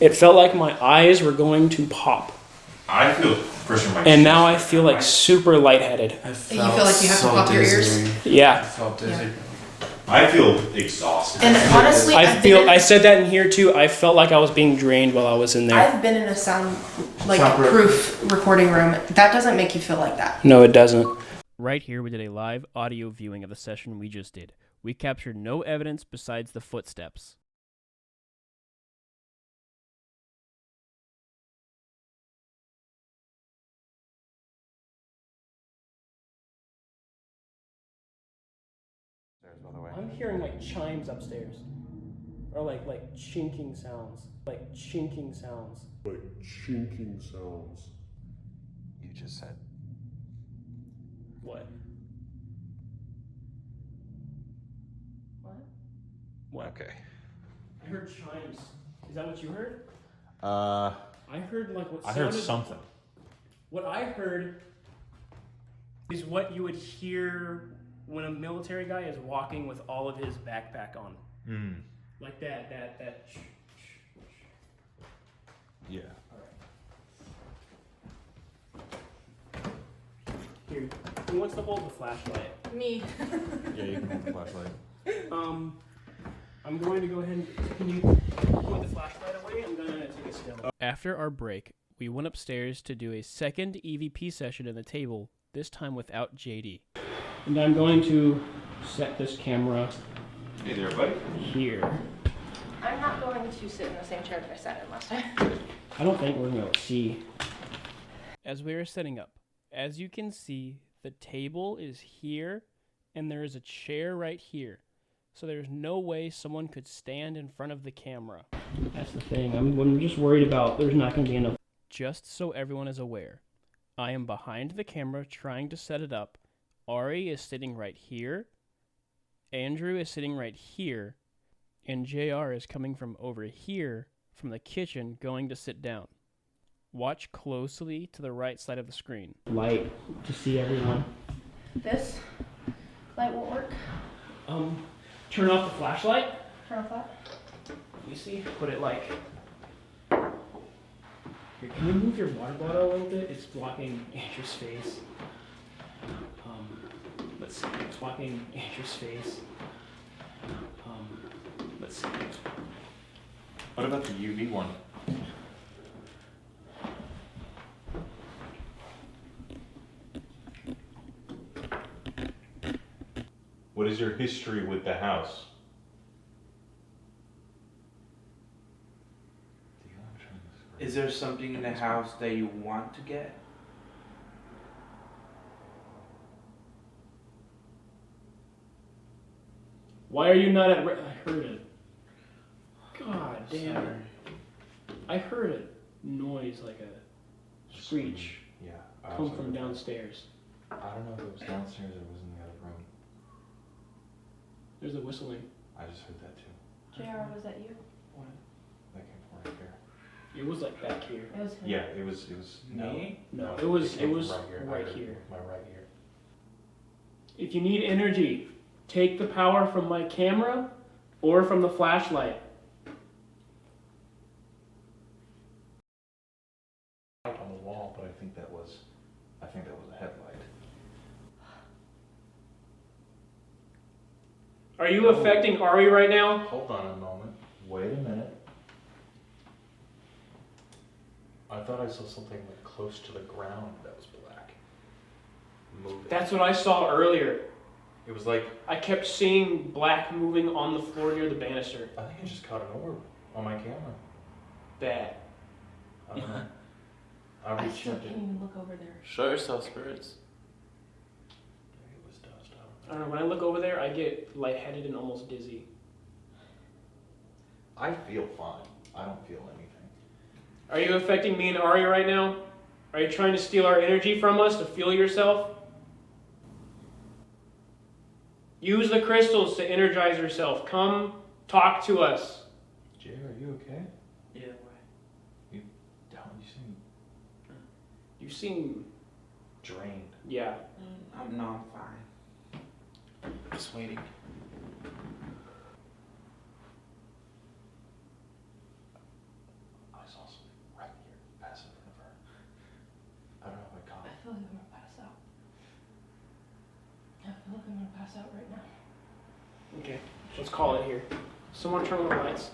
It felt like my eyes were going to pop. I feel pressure in my And now I feel like super lightheaded. You feel like you have to pop your ears? Yeah. I felt dizzy. I feel exhausted. And honestly, I said that in here too. I felt like I was being drained while I was in there. I've been in a soundproof recording room. That doesn't make you feel like that. No, it doesn't. Right here, we did a live audio viewing of the session we just did. We captured no evidence besides the footsteps. I'm hearing like chimes upstairs. Or like chinking sounds. Like chinking sounds. You just said. What? What? Okay. I heard chimes. Is that what you heard? I I heard like what heard sounded- something. What I heard is what you would hear when a military guy is walking with all of his backpack on. Like that. Yeah. Here, who wants to hold the flashlight? Me. Yeah, you can hold the flashlight. I'm going to go ahead and, can you point the flashlight away? I'm going to take a still. After our break, we went upstairs to do a second EVP session in the table, this time without JD. And I'm going to set this camera Hey there, buddy. here. I'm not going to sit in the same chair that I sat in last time. I don't think we're going to see. As we are setting up, as you can see, the table is here, and there is a chair right here. So there's no way someone could stand in front of the camera. That's the thing. I'm just worried about there's not going to be enough. Just so everyone is aware, I am behind the camera trying to set it up. Ari is sitting right here. Andrew is sitting right here. And JR is coming from over here from the kitchen going to sit down. Watch closely to the right side of the screen. Light to see everyone. This light won't work. Turn off the flashlight. Turn off that. You see? Put it like Here, can you move your water bottle a little bit? It's blocking Andrew's face. Let's see. It's blocking Andrew's face. Let's see. What about the UV one? What is your history with the house? Is there something in the house that you want to get? Why are you not at? I heard it. God damn it! I heard a noise like a screech Yeah. come from downstairs. I don't know if it was downstairs or it was in the other room. There's a whistling. I just heard that too. JR, was that you? That came from right here. It was like back here. It was him. Yeah, it was. Me? No, it was came from right I heard here. with my right ear. If you need energy, take the power from my camera or from the flashlight. On the wall, but I think that was a headlight. Are you affecting Ari right now? Hold on a moment. Wait a minute. I thought I saw something like close to the ground that was black. Moving. That's what I saw earlier. It was like, I kept seeing black moving on the floor near the banister. I think I just caught an orb on my camera. Bad. I don't know. I I still rechecked can't it. even look over there. Show yourself, spirits. Maybe it was dust. I don't know, when I look over there, I get lightheaded and almost dizzy. I feel fine. I don't feel anything. Are you affecting me and Ari right now? Are you trying to steal our energy from us to feel yourself? Use the crystals to energize yourself. Come talk to us. Jay, are you okay? Yeah, why? You seem You seem... drained. Yeah. No, I'm fine. Just waiting. I saw something right here, pass in front of her. I don't know if I caught I it. feel like I'm gonna pass out. I feel like I'm gonna pass out right now. Okay, let's call it here. Someone turn on the lights.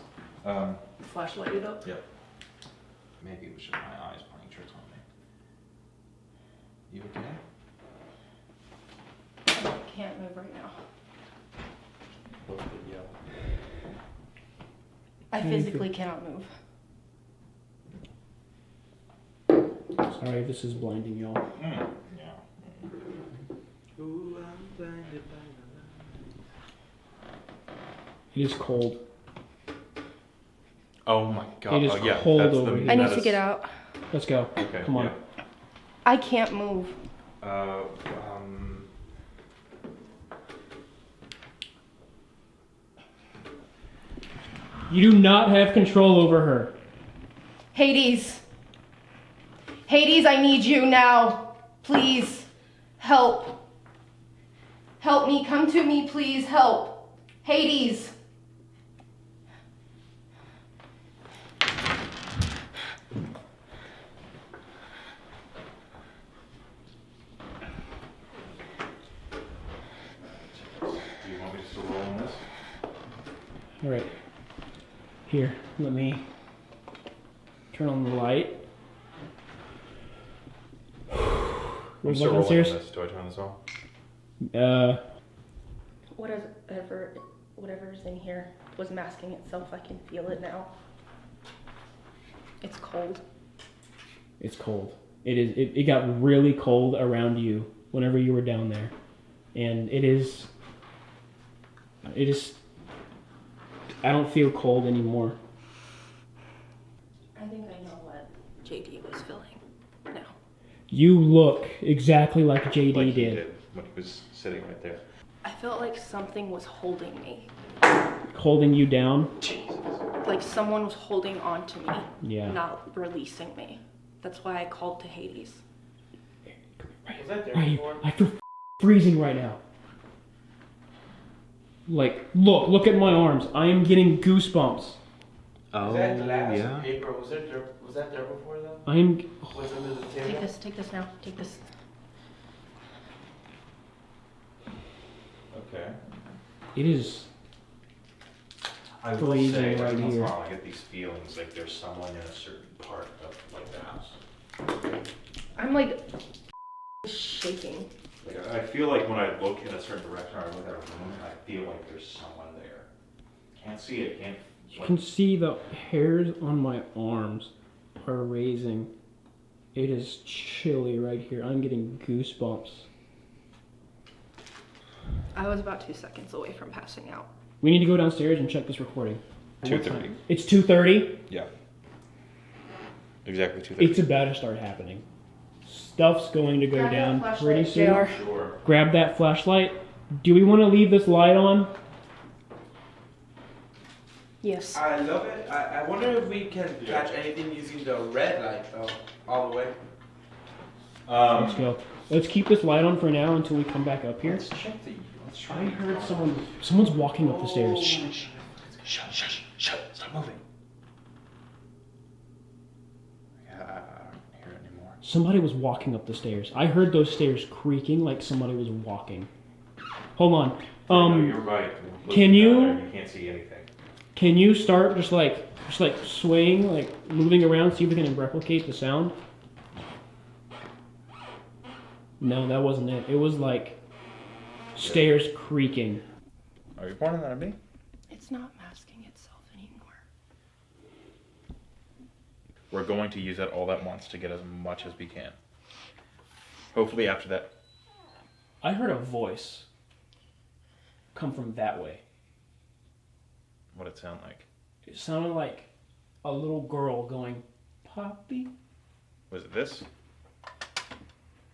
Flashlight it up. Yep. Maybe it was just my eyes playing tricks on me. You okay? I can't move right now. Both did yell. I physically cannot move. Sorry, this is blinding y'all. Yeah. Ooh, I'm blinded by It is cold. Oh my god. It is oh, yeah. cold That's over the, here. I need that to is- get out. Let's go. Okay. Come on. yeah. I can't move. You do not have control over her. Hades. Hades, I need you now. Please. Help. Help me. Come to me, please. Help. Hades. Do you want me to still roll on this? All right. Here, let me turn on the light. I'm still rolling on this. Do I turn this off? Whatever's in here was masking itself. I can feel it now. It's cold. It's cold. It got really cold around you whenever you were down there. And it is I don't feel cold anymore. I think I know what JD was feeling now. You look exactly like JD Like he did. when he was sitting right there. I felt like something was holding me. Holding you down. Like someone was holding on to me, Yeah. not releasing me. That's why I called to Hades. Was that there Right, before? I feel freezing right now. Like, look at my arms. I am getting goosebumps. Oh, that glass yeah. or paper? Was that there before though? I'm. Was it under the table? Take this now. Take this. Okay. It is. I will Freezing say, right every once in a here. while I get these feelings like there's someone in a certain part of like the house. I'm like shaking. Like I feel like when I look in a certain direction or I look at a room, I feel like there's someone there. Can't see it. Can't. You can see the hairs on my arms are raising. It is chilly right here. I'm getting goosebumps. I was about 2 seconds away from passing out. We need to go downstairs and check this recording. 2:30. It's 2:30. Yeah. Exactly 2:30. It's about to start happening. Stuff's going to go Grab that down flashlight, pretty soon. JR. Sure. Grab that flashlight. Do we want to leave this light on? Yes. I love it. I wonder if we can catch anything using the red light though, all the way. Let's go. Let's keep this light on for now until we come back up here. Let's try. I heard someone's walking up the stairs. Shh. Stop moving. Yeah, I don't hear it anymore. Somebody was walking up the stairs. I heard those stairs creaking like somebody was walking. Hold on. No, you're right. Can Looking you- down there, you can't see anything. Can you start just like swaying, like moving around, see if we can replicate the sound? No, that wasn't it. It was like stairs creaking. Are you pointing that at me? It's not masking itself anymore. We're going to use that all at once to get as much as we can. Hopefully after that. I heard a voice come from that way. What'd it sound like? It sounded like a little girl going, "Poppy." Was it this?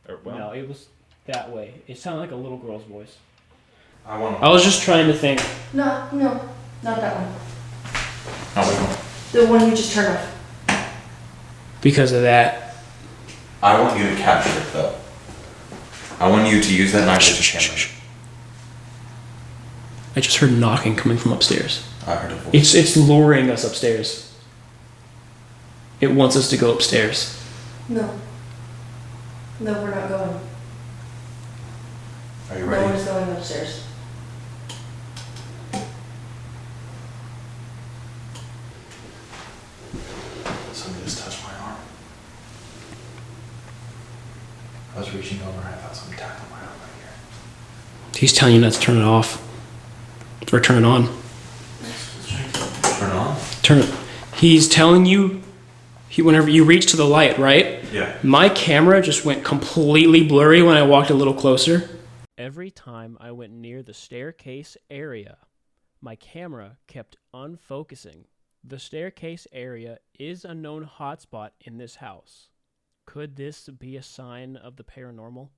Or, well, No, it was that way. It sounded like a little girl's voice. I want I was just trying to think. No, not that one. Oh, The one you just turned off. Because of that. I want you to capture it though. I want you to use that night vision camera. I just heard knocking coming from upstairs. I heard a voice. It's luring us upstairs. It wants us to go upstairs. No. No, we're not going. Are you No ready? one's going upstairs. Somebody just touched my arm. I was reaching over and I felt something tap on my arm right here. He's telling you not to turn it off. Or turn it on. Turn on? Turn it. He's telling you, whenever you reach to the light, right? Yeah. My camera just went completely blurry when I walked a little closer. Every time I went near the staircase area, my camera kept unfocusing. The staircase area is a known hotspot in this house. Could this be a sign of the paranormal?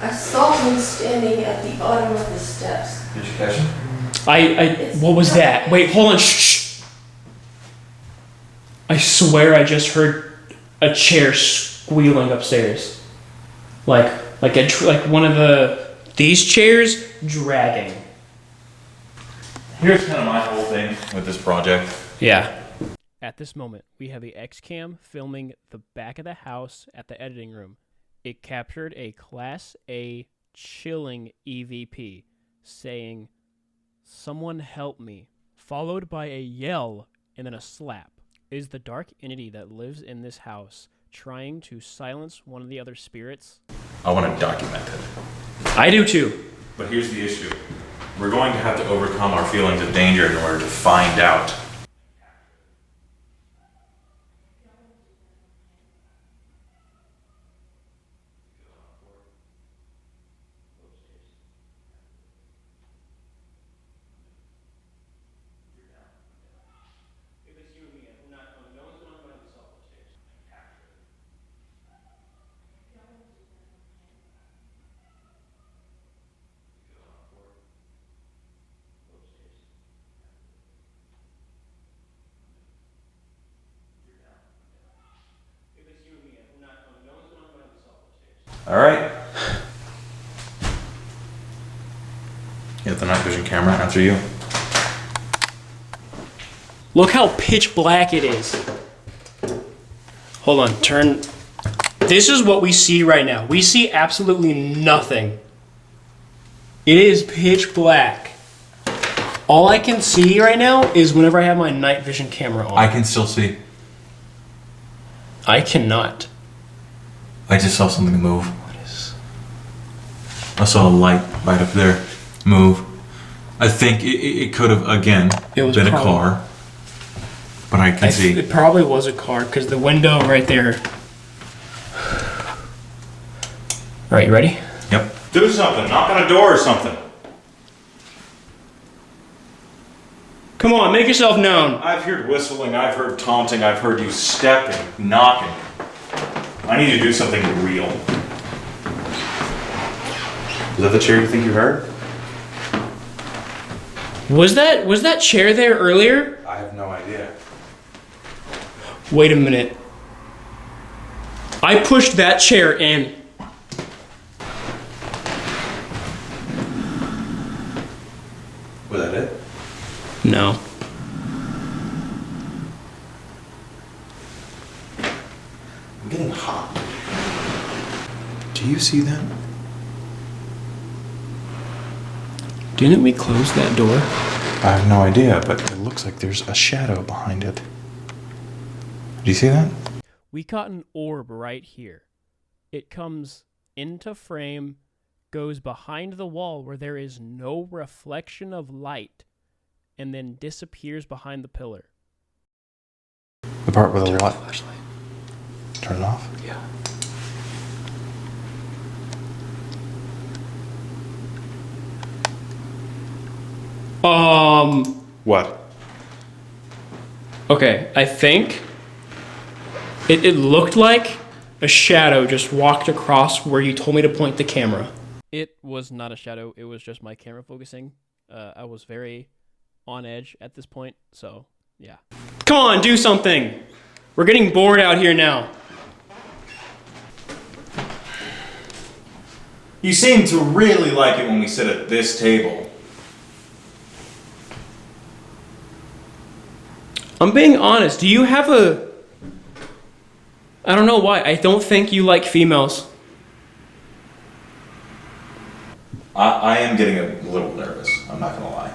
I saw him standing at the bottom of the steps. Did you catch him? What was that? Wait, hold on. Shh. I swear I just heard a chair squealing upstairs. Like one of these chairs dragging. Here's kind of my whole thing with this project. Yeah. At this moment, we have the X-Cam filming the back of the house at the editing room. It captured a Class A chilling EVP saying, "Someone help me," followed by a yell and then a slap. Is the dark entity that lives in this house trying to silence one of the other spirits? I want to document it. I do too. But here's the issue. We're going to have to overcome our feelings of danger in order to find out. All right. Get the night vision camera after you. Look how pitch black it is. Hold on, turn. This is what we see right now. We see absolutely nothing. It is pitch black. All I can see right now is whenever I have my night vision camera on. I can still see. I cannot. I just saw something move. I saw a light right up there move. I think it could have, again, been a car. But I can see. It probably was a car because the window right there. All right, you ready? Yep. Do something. Knock on a door or something. Come on, make yourself known. I've heard whistling. I've heard taunting. I've heard you stepping, knocking. I need to do something real. Is that the chair you think you heard? Was that chair there earlier? I have no idea. Wait a minute. I pushed that chair in. Was that it? No. I'm getting hot. Do you see that? Didn't we close that door? I have no idea, but it looks like there's a shadow behind it. Do you see that? We caught an orb right here. It comes into frame, goes behind the wall where there is no reflection of light, and then disappears behind the pillar. The part with the light. Flashlight. Turn it off? Yeah. What? Okay, I think it looked like a shadow just walked across where you told me to point the camera. It was not a shadow. It was just my camera focusing. I was very on edge at this point, so yeah. Come on, do something. We're getting bored out here now. You seem to really like it when we sit at this table. I'm being honest. Do you have a... I don't know why. I don't think you like females. I am getting a little nervous. I'm not gonna lie.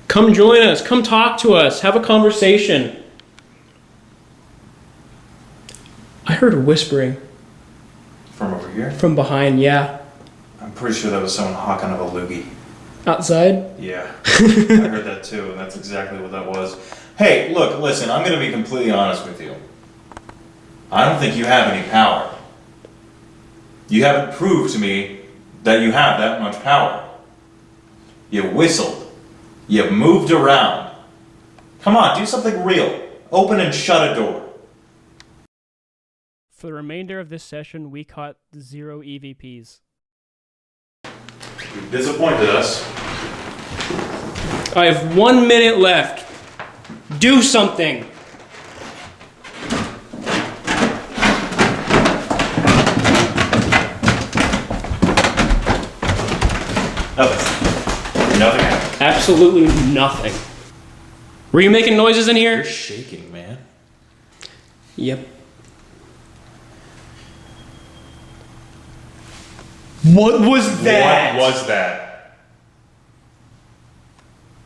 Come join us. Come talk to us. Have a conversation. I heard whispering. From over here? From behind, yeah. I'm pretty sure that was someone hawking up a loogie. Outside? Yeah. I heard that too, and that's exactly what that was. Hey, look, listen, I'm gonna be completely honest with you. I don't think you have any power. You haven't proved to me that you have that much power. You whistled. You moved around. Come on, do something real. Open and shut a door. For the remainder of this session, we caught 0 EVPs. You've disappointed us. I have 1 minute left. Do something. Nothing. Nothing happened. Absolutely nothing. Were you making noises in here? You're shaking, man. Yep. What was that? What was that?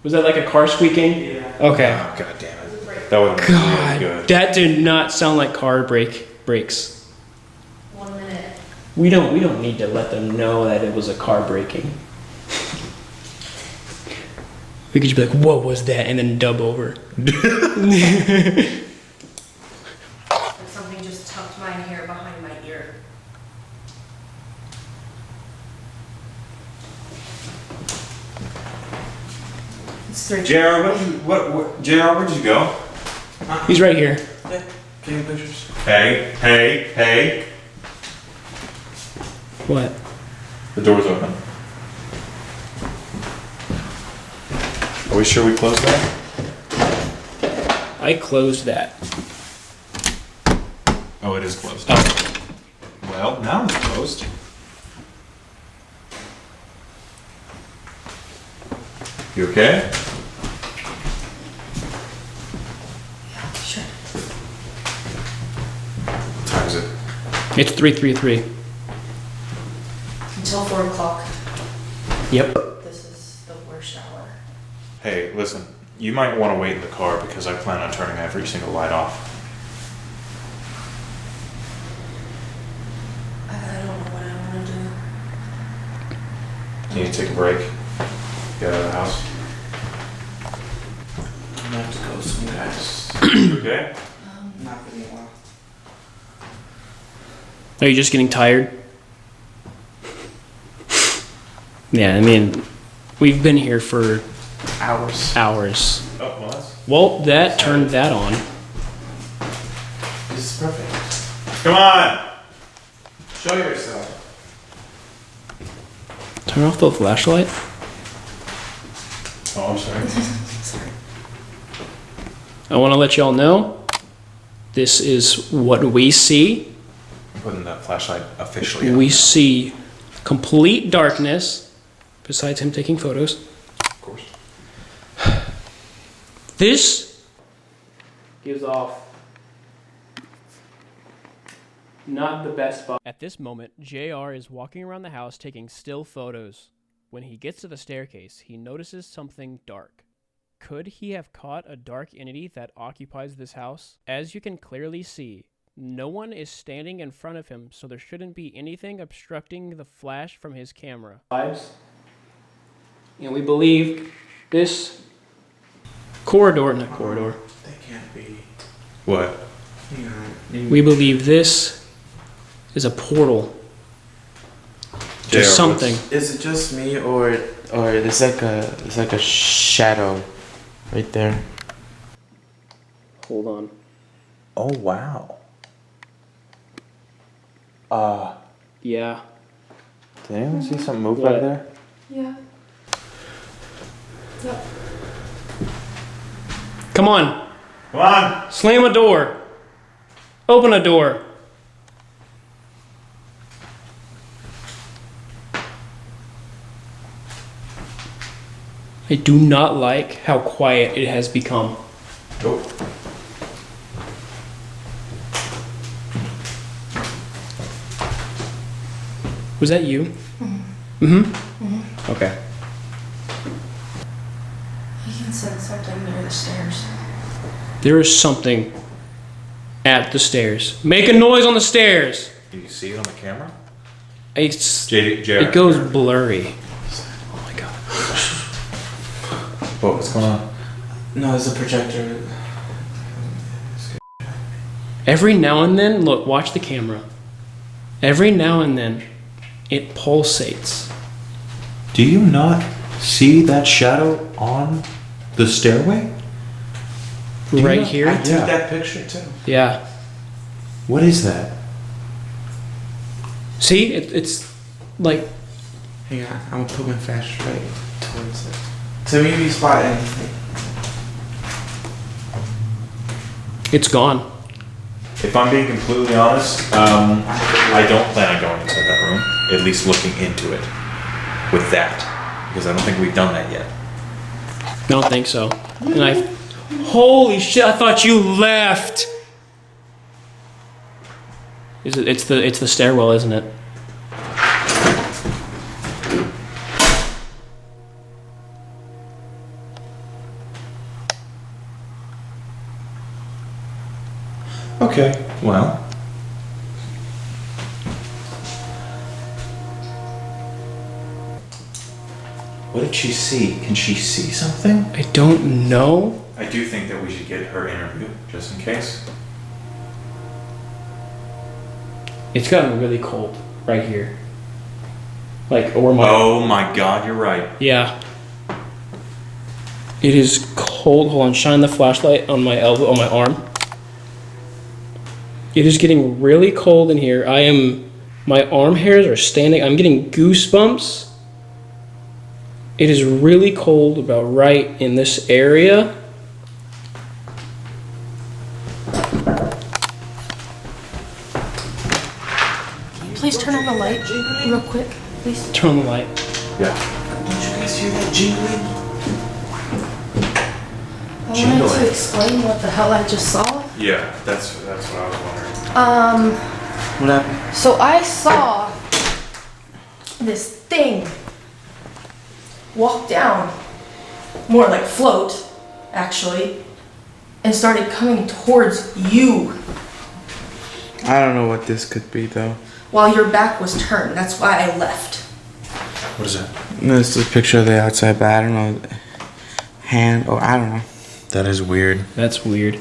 Was that like a car squeaking? Yeah. Okay. Oh, God damn it. That would have been really good. That did not sound like car brakes. 1 minute. We don't need to let them know that it was a car braking. We could just be like, what was that? And then dub over. Something just tucked my hair behind my ear. JR, JR, where'd you go? He's right here. Yeah, taking pictures. Hey. What? The door's open. Are we sure we closed that? I closed that. Oh, it is closed. Oh. Well, now it's closed. You okay? It's 333. Until 4 o'clock. Yep. This is the worst hour. Hey, listen, you might want to wait in the car because I plan on turning every single light off. I don't know what I want to do. You need to take a break. Get out of the house. I'm gonna have to go soon, guys. You okay? Not really well. Are you just getting tired? Yeah, I mean, we've been here for Hours. hours. Oh, well, that's... Well, that turned that on. This is perfect. Come on! Show yourself. Turn off the flashlight. Oh, I'm sorry. Sorry. I want to let y'all know, this is what we see. I'm putting that flashlight officially on. We see complete darkness, besides him taking photos. Of course. This gives off not the best vibe. At this moment, JR is walking around the house taking still photos. When he gets to the staircase, he notices something dark. Could he have caught a dark entity that occupies this house? As you can clearly see, no one is standing in front of him, so there shouldn't be anything obstructing the flash from his camera. Vibes. And we believe this corridor. They can't be. What? Yeah. We believe this is a portal. JR, Just something. Is it just me or there's like a shadow right there? Hold on. Oh, wow. Yeah. Did anyone see something move What? back there? Yeah. Yep. Come on. Come on! Slam a door. Open a door. I do not like how quiet it has become. Nope. Was that you? Okay. You can sense something near the stairs. There is something at the stairs. Make a noise on the stairs. Did you see it on the camera? It's, JR. it goes blurry. Oh my god. What's going on? No, it's a projector. Every now and then, look, watch the camera. Every now and then, it pulsates. Do you not see that shadow on the stairway? you Right not- here. I took that picture too. Yeah. What is that? See, it's like Hang on, I'm gonna put my flash right towards it. To maybe spot anything. it's gone. If I'm being completely honest, I don't plan on going inside that room. At least looking into it with that, because I don't think we've done that yet. I don't think so. And holy shit! I thought you left. Is it? It's the stairwell, isn't it? Okay, well. What did she see? Can she see something? I don't know. I do think that we should get her interview, just in case. It's gotten really cold right here. Like, or my. Oh my god, you're right. Yeah. It is cold. Hold on, shine the flashlight on my elbow, on my arm. It is getting really cold in here. My arm hairs are standing. I'm getting goosebumps. It is really cold about right in this area. Please turn on the light real quick, please. Turn on the light. Yeah. Don't you guys hear that jingling? I wanted to explain what the hell I just saw. Yeah, that's what I was wondering. What happened? So I saw this thing walk down, more like float, actually, and started coming towards you I don't know what this could be though. while your back was turned. That's why I left. What is that? This is a picture of the outside, but I don't know. Hand, or I don't know. That is weird. That's weird.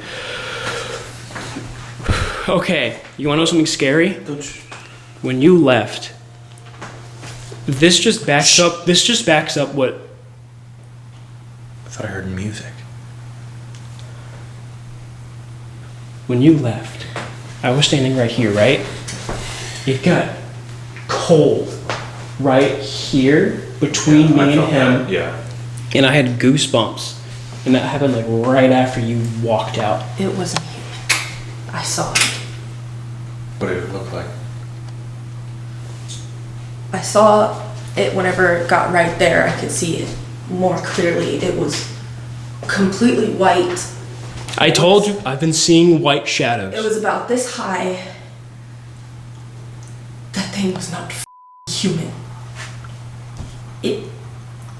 Okay, you wanna know something scary? When you left, this just backs up what I thought I heard music. when you left, I was standing right here, right? It got cold right here between me and him, Yeah. and I had goosebumps. And that happened like right after you walked out. It wasn't human. I saw it. What did it look like? I saw it whenever it got right there. I could see it more clearly. It was completely white. I told you, I've been seeing white shadows. It was about this high. That thing was not human. It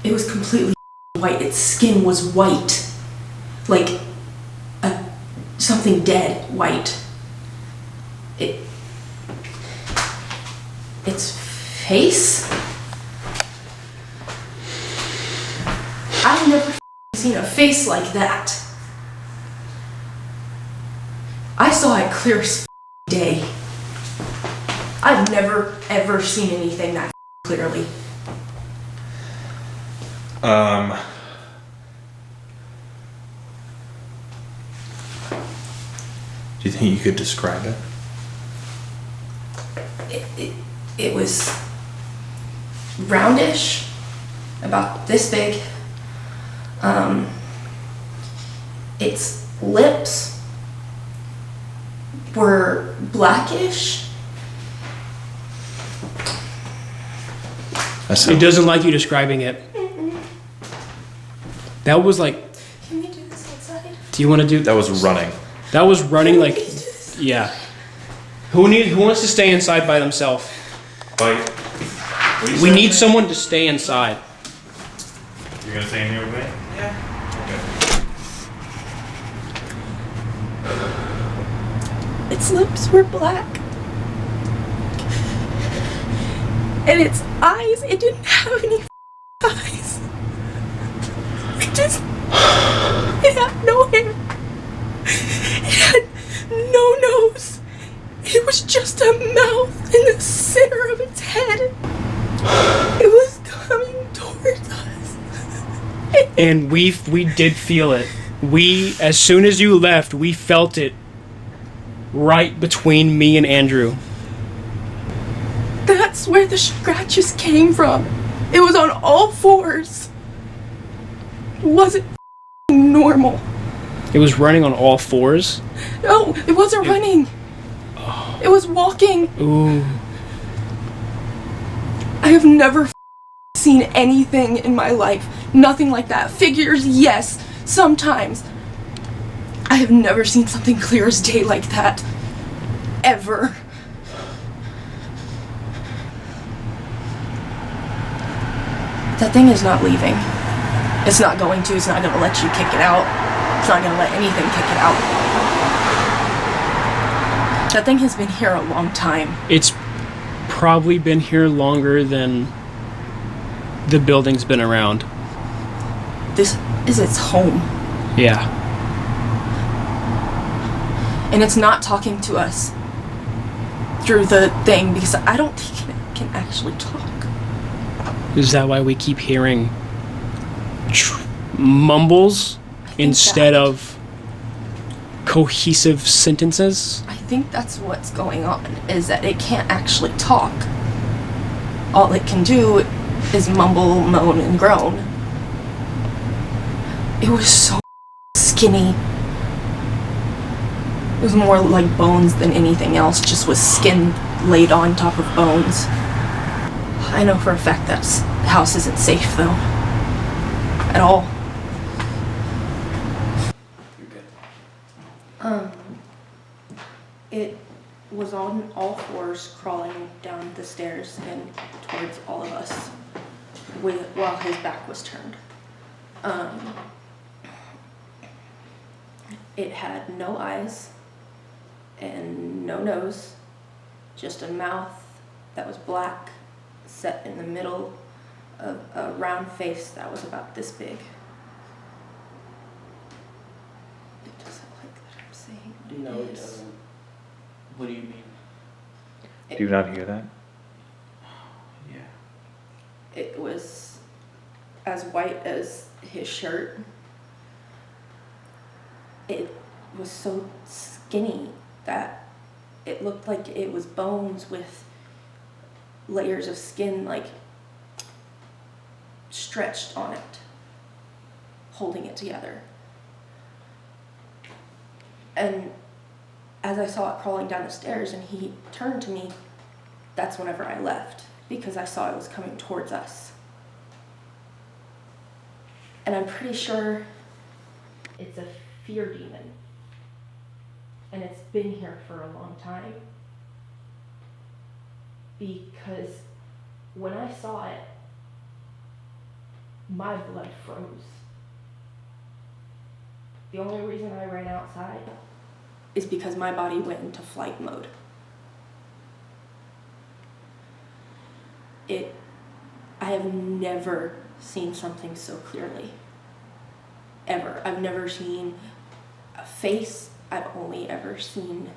was completely white. Its skin was white, like something dead white. Its face. I've never seen a face like that. I saw it clear as day. I've never ever seen anything that clearly. Do you think you could describe it? It was roundish, about this big. Its lips were blackish. It doesn't like you describing it. That was like. Can we do this outside? Do you want to do? That was running. That was running like. Yeah. Who wants to stay inside by themselves? We need someone to stay inside. You're gonna stay in here with me? Yeah. Its lips were black. And its eyes, it didn't have any eyes. It had no hair. It had no nose. It was just a mouth in the center of its head. It was coming towards us. And we did feel it. As soon as you left, we felt it right between me and Andrew. That's where the scratches came from. It was on all fours. It wasn't normal. It was running on all fours? No, it wasn't running. It was walking. Ooh. I have never seen anything in my life. Nothing like that. Figures, yes, sometimes. I have never seen something clear as day like that. Ever. That thing is not leaving. It's not going to. It's not going to let you kick it out. It's not going to let anything kick it out. That thing has been here a long time. It's probably been here longer than the building's been around. This is its home. Yeah. And it's not talking to us through the thing because I don't think it can actually talk. Is that why we keep hearing mumbles instead of cohesive sentences? I think that's what's going on, is that it can't actually talk. All it can do is mumble, moan, and groan. It was so skinny. It was more like bones than anything else, just with skin laid on top of bones. I know for a fact that the house isn't safe, though. At all. You're good. was on all fours crawling down the stairs and towards all of us while his back was turned. It had no eyes and no nose, just a mouth that was black, set in the middle of a round face that was about this big. It doesn't like that I'm saying what it No, it is. doesn't. What do you mean? Do you not hear that? Yeah. It was as white as his shirt. It was so skinny that it looked like it was bones with layers of skin like stretched on it, holding it together. And as I saw it crawling down the stairs and he turned to me, that's whenever I left, because I saw it was coming towards us. And I'm pretty sure it's a fear demon. And it's been here for a long time. Because when I saw it, my blood froze. The only reason I ran outside is because my body went into flight mode. I have never seen something so clearly. Ever. I've never seen a face. I've only ever seen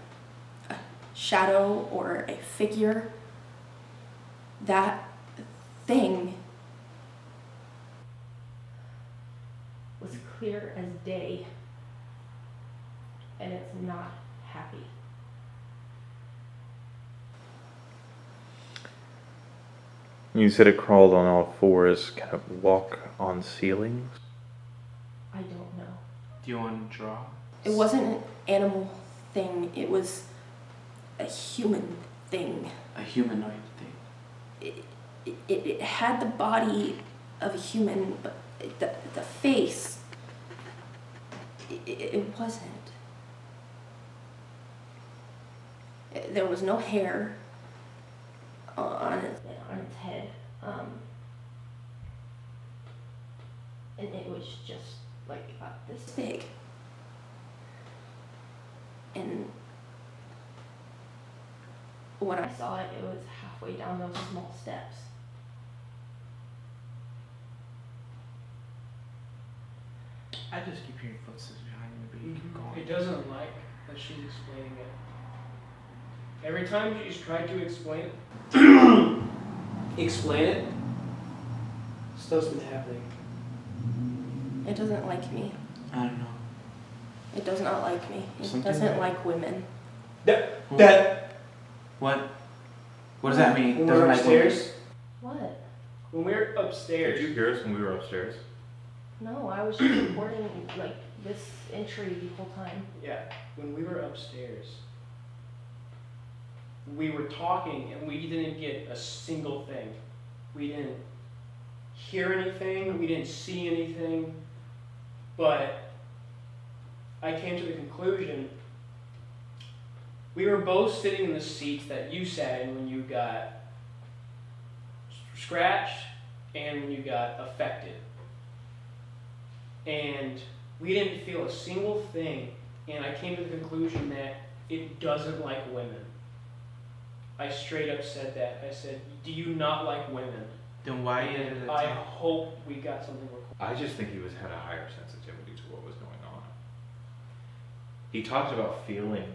a shadow or a figure. That thing was clear as day, and it's not happy. You said it crawled on all fours, kind of walk on ceilings? I don't know. Do you want to draw? It wasn't an animal thing, it was a human thing. A humanoid thing. It had the body of a human, but the face, it wasn't. There was no hair on its head, and it was just like about this big. And when I saw it, it was halfway down those small steps. I just keep hearing footsteps behind me, but you keep going. It doesn't like that she's explaining it. Every time she's tried to explain it, stuff's been happening. It doesn't like me. I don't know. It does not like me. It Something doesn't that- like women. What? What does that mean? When Doesn't we're like women? upstairs, What? when we're upstairs, Did you hear us when we were upstairs? No, I was just recording like this entry the whole time. yeah, when we were upstairs, we were talking and we didn't get a single thing. We didn't hear anything, we didn't see anything, but I came to the conclusion we were both sitting in the seats that you sat in when you got scratched and when you got affected. And we didn't feel a single thing, and I came to the conclusion that it doesn't like women. I straight up said that. I said, do you not like women? Then why And did it I attack? hope we got something recorded. I just think he had a higher sensitivity to what was going on. He talked about feeling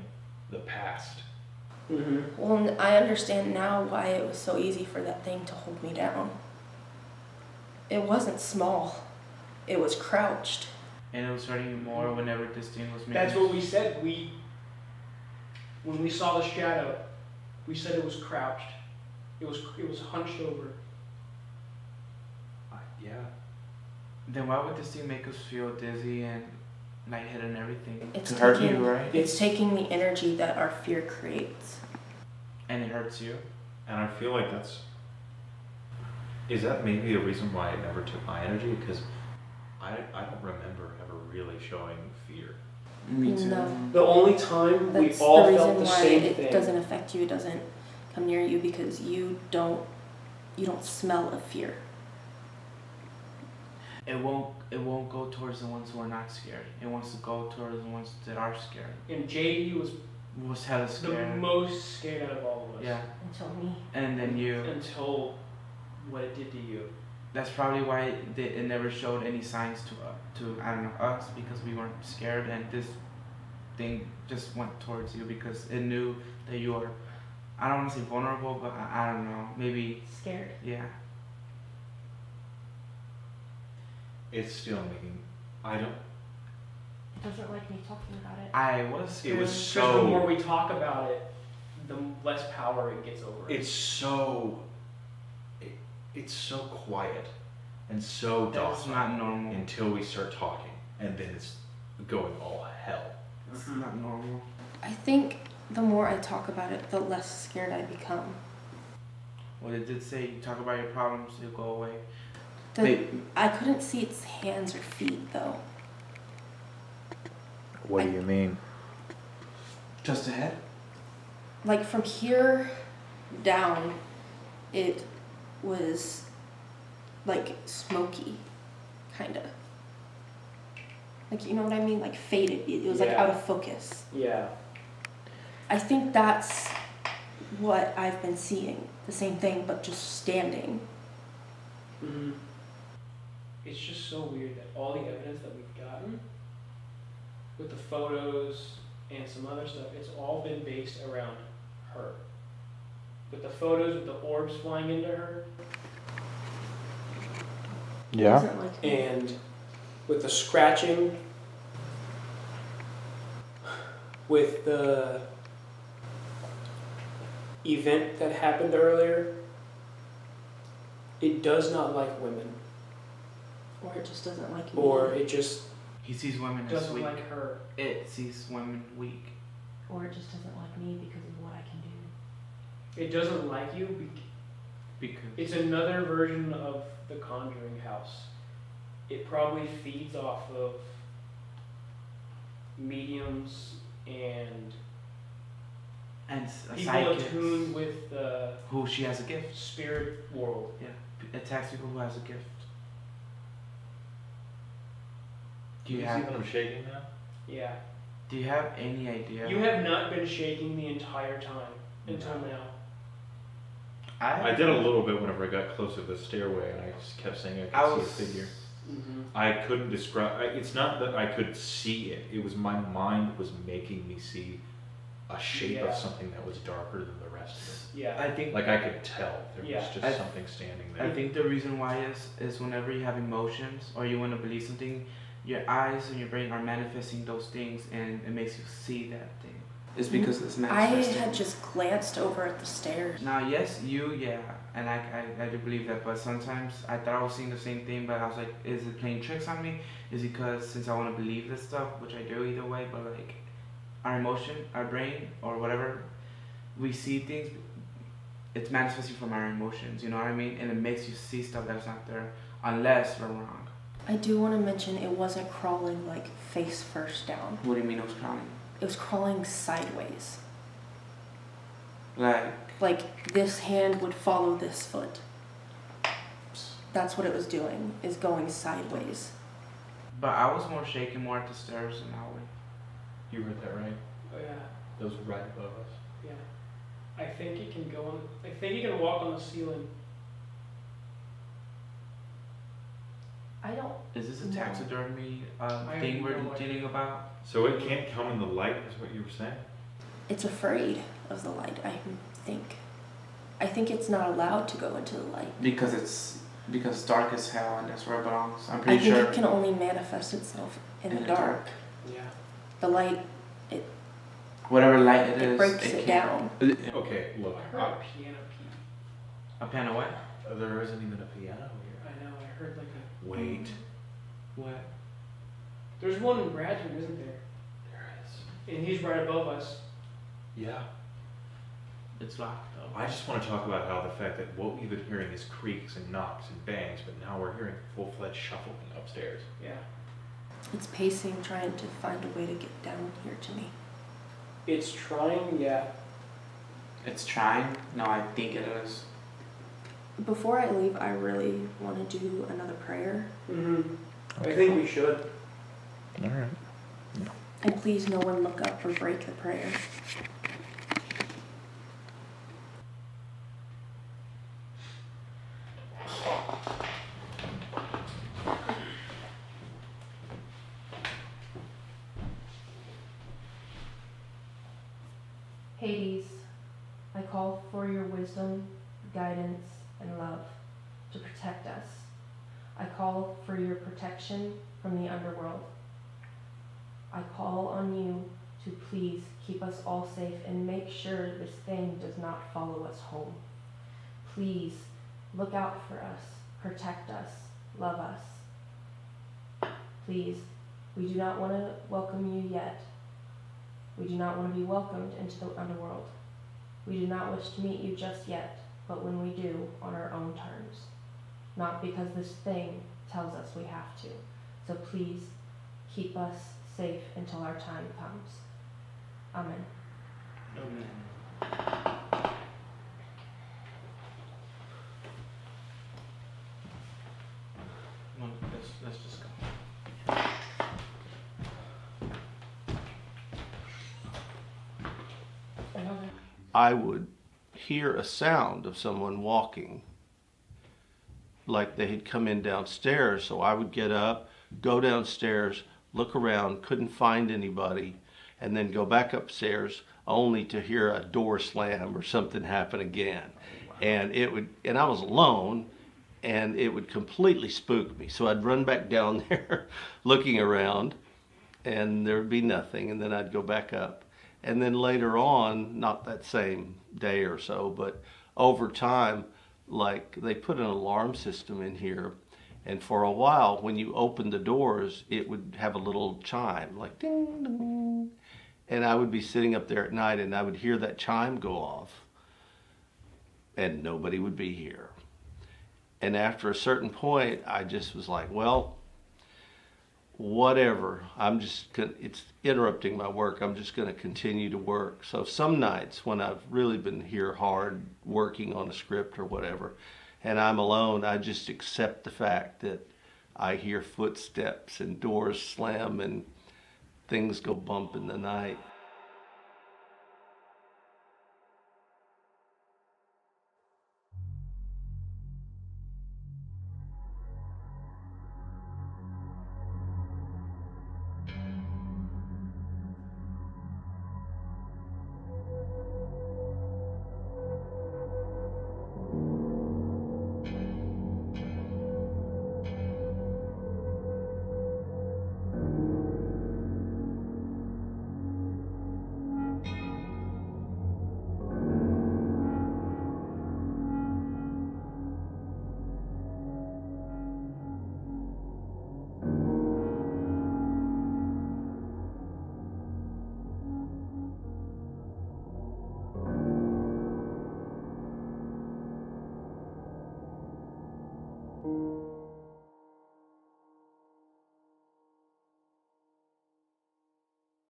the past. Mm-hmm. Well, I understand now why it was so easy for that thing to hold me down. It wasn't small. It was crouched. And it was hurting you more whenever this thing was making. That's what we said. When we saw the shadow, we said it was crouched. It was hunched over. Yeah. Then why would this thing make us feel dizzy and lightheaded and everything? It's To hurt taking- you, right? It's taking the energy that our fear creates. And it hurts you. And I feel like is that maybe a reason why it never took my energy? Because I don't remember ever really showing fear. Me too. No. The only time That's we all the felt reason the why same it thing. doesn't affect you. It doesn't come near you because you don't smell of fear. It won't go towards the ones who are not scared. It wants to go towards the ones that are scared. And JD Was hella the scared. most scared out of all of us. Yeah. Until me. And then you. Until what it did to you. That's probably why it never showed any signs to I don't know, us, because we weren't scared, and this thing just went towards you because it knew that you are, I don't want to say vulnerable, but I don't know, maybe Scared. Yeah. It's still making. I don't. It doesn't like me talking about it. I was scared. It was Because so. the more we talk about it, the less power it gets over us. It's so. It's so quiet and so That's docile not normal. until we start talking, and then it's going all hell. It's not normal. I think the more I talk about it, the less scared I become. Well, it did say you talk about your problems, they'll go away. I couldn't see its hands or feet though. What do you mean? Just ahead? Like from here down, it was like smoky, kinda. Like, you know what I mean? Like faded. It was like Yeah. out of focus. Yeah. I think that's what I've been seeing. The same thing, but just standing. Mm-hmm. It's just so weird that all the evidence that we've gotten, with the photos and some other stuff, it's all been based around her. With the photos with the orbs flying into her, Yeah. Doesn't like me. and with the scratching, with the event that happened earlier, it does not like women. Or it just doesn't like me. Or it just He sees women as doesn't weak. like her. It sees women weak. Or it just doesn't like me because of what I can do. It doesn't like you Because it's another version of the Conjuring house. It probably feeds off of mediums and people psychics attuned with the who she has a gift. spirit world. Yeah, attacks people who has a gift. Do You you see have that I'm shaking now? Yeah. Do you have any idea? You have not been shaking the entire time until now. I did a little bit whenever I got closer to the stairway, and I just kept saying I could see a figure. Mm-hmm. I couldn't describe. It's not that I could see it. It was my mind was making me see a shape Yeah. of something that was darker than the rest of Yeah. I think it. Like I could tell there Yeah. was just I- something standing there. I think the reason why is whenever you have emotions or you want to believe something, your eyes and your brain are manifesting those things, and it makes you see that thing. It's because it's I manifesting. had just glanced over at the stairs. Now, yes, yeah, and I do believe that, but sometimes I thought I was seeing the same thing, but I was like, is it playing tricks on me? Is it because since I want to believe this stuff, which I do either way, but like our emotion, our brain, or whatever, we see things, it's manifesting from our emotions, you know what I mean? And it makes you see stuff that's not there, unless we're wrong. I do want to mention it wasn't crawling like face first down. What do you mean it was crawling? It was crawling sideways. Like, this hand would follow this foot. That's what it was doing, is going sideways. but I was more shaking more at the stairs than I would. You heard that right? Oh yeah. That was right above us. Yeah. I think it can go on. I think it can walk on the ceiling. I don't. Is this a No. taxidermy I thing have we're no idea. dealing about? So it can't come in the light, is what you were saying? It's afraid of the light, I think. I think it's not allowed to go into the light. Because it's dark as hell and that's where it belongs. I'm I pretty think sure. it can only manifest itself in the dark. Yeah. The light, Whatever light it breaks it down. Okay, look. I heard a piano key. A piano what? There isn't even a piano here. I know. I heard like a. Wait. What? There's one in Brad's room, isn't there? There is. And he's right above us. Yeah. It's locked though. I just want to talk about how the fact that what we've been hearing is creaks and knocks and bangs, but now we're hearing full-fledged shuffling upstairs. Yeah. It's pacing, trying to find a way to get down here to me. It's trying, yeah. It's trying? No, I think it is. Before I leave, I really want to do another prayer. I think we should. All right. And please, no one look up or break the prayer. Hades, I call for your wisdom, guidance, and love to protect us. I call for your protection from the underworld. I call on you to please keep us all safe and make sure this thing does not follow us home. Please look out for us, protect us, love us. Please, we do not want to welcome you yet. We do not want to be welcomed into the underworld. We do not wish to meet you just yet, but when we do, on our own terms. Not because this thing tells us we have to. So please, keep us safe until our time comes. Amen. Amen. No, let's just go. I would hear a sound of someone walking, like they had come in downstairs. So I would get up, go downstairs, look around, couldn't find anybody, and then go back upstairs only to hear a door slam or something happen again. And I was alone, and it would completely spook me. So I'd run back down there looking around, and there would be nothing, and then I'd go back up. And then later on, not that same day or so, but over time, like they put an alarm system in here. And for a while, when you opened the doors, it would have a little chime, like ding, ding. And I would be sitting up there at night and I would hear that chime go off. And nobody would be here. And after a certain point, I just was like, well, whatever, it's interrupting my work. I'm just going to continue to work. So some nights when I've really been here hard working on a script or whatever, and I'm alone, I just accept the fact that I hear footsteps and doors slam and things go bump in the night.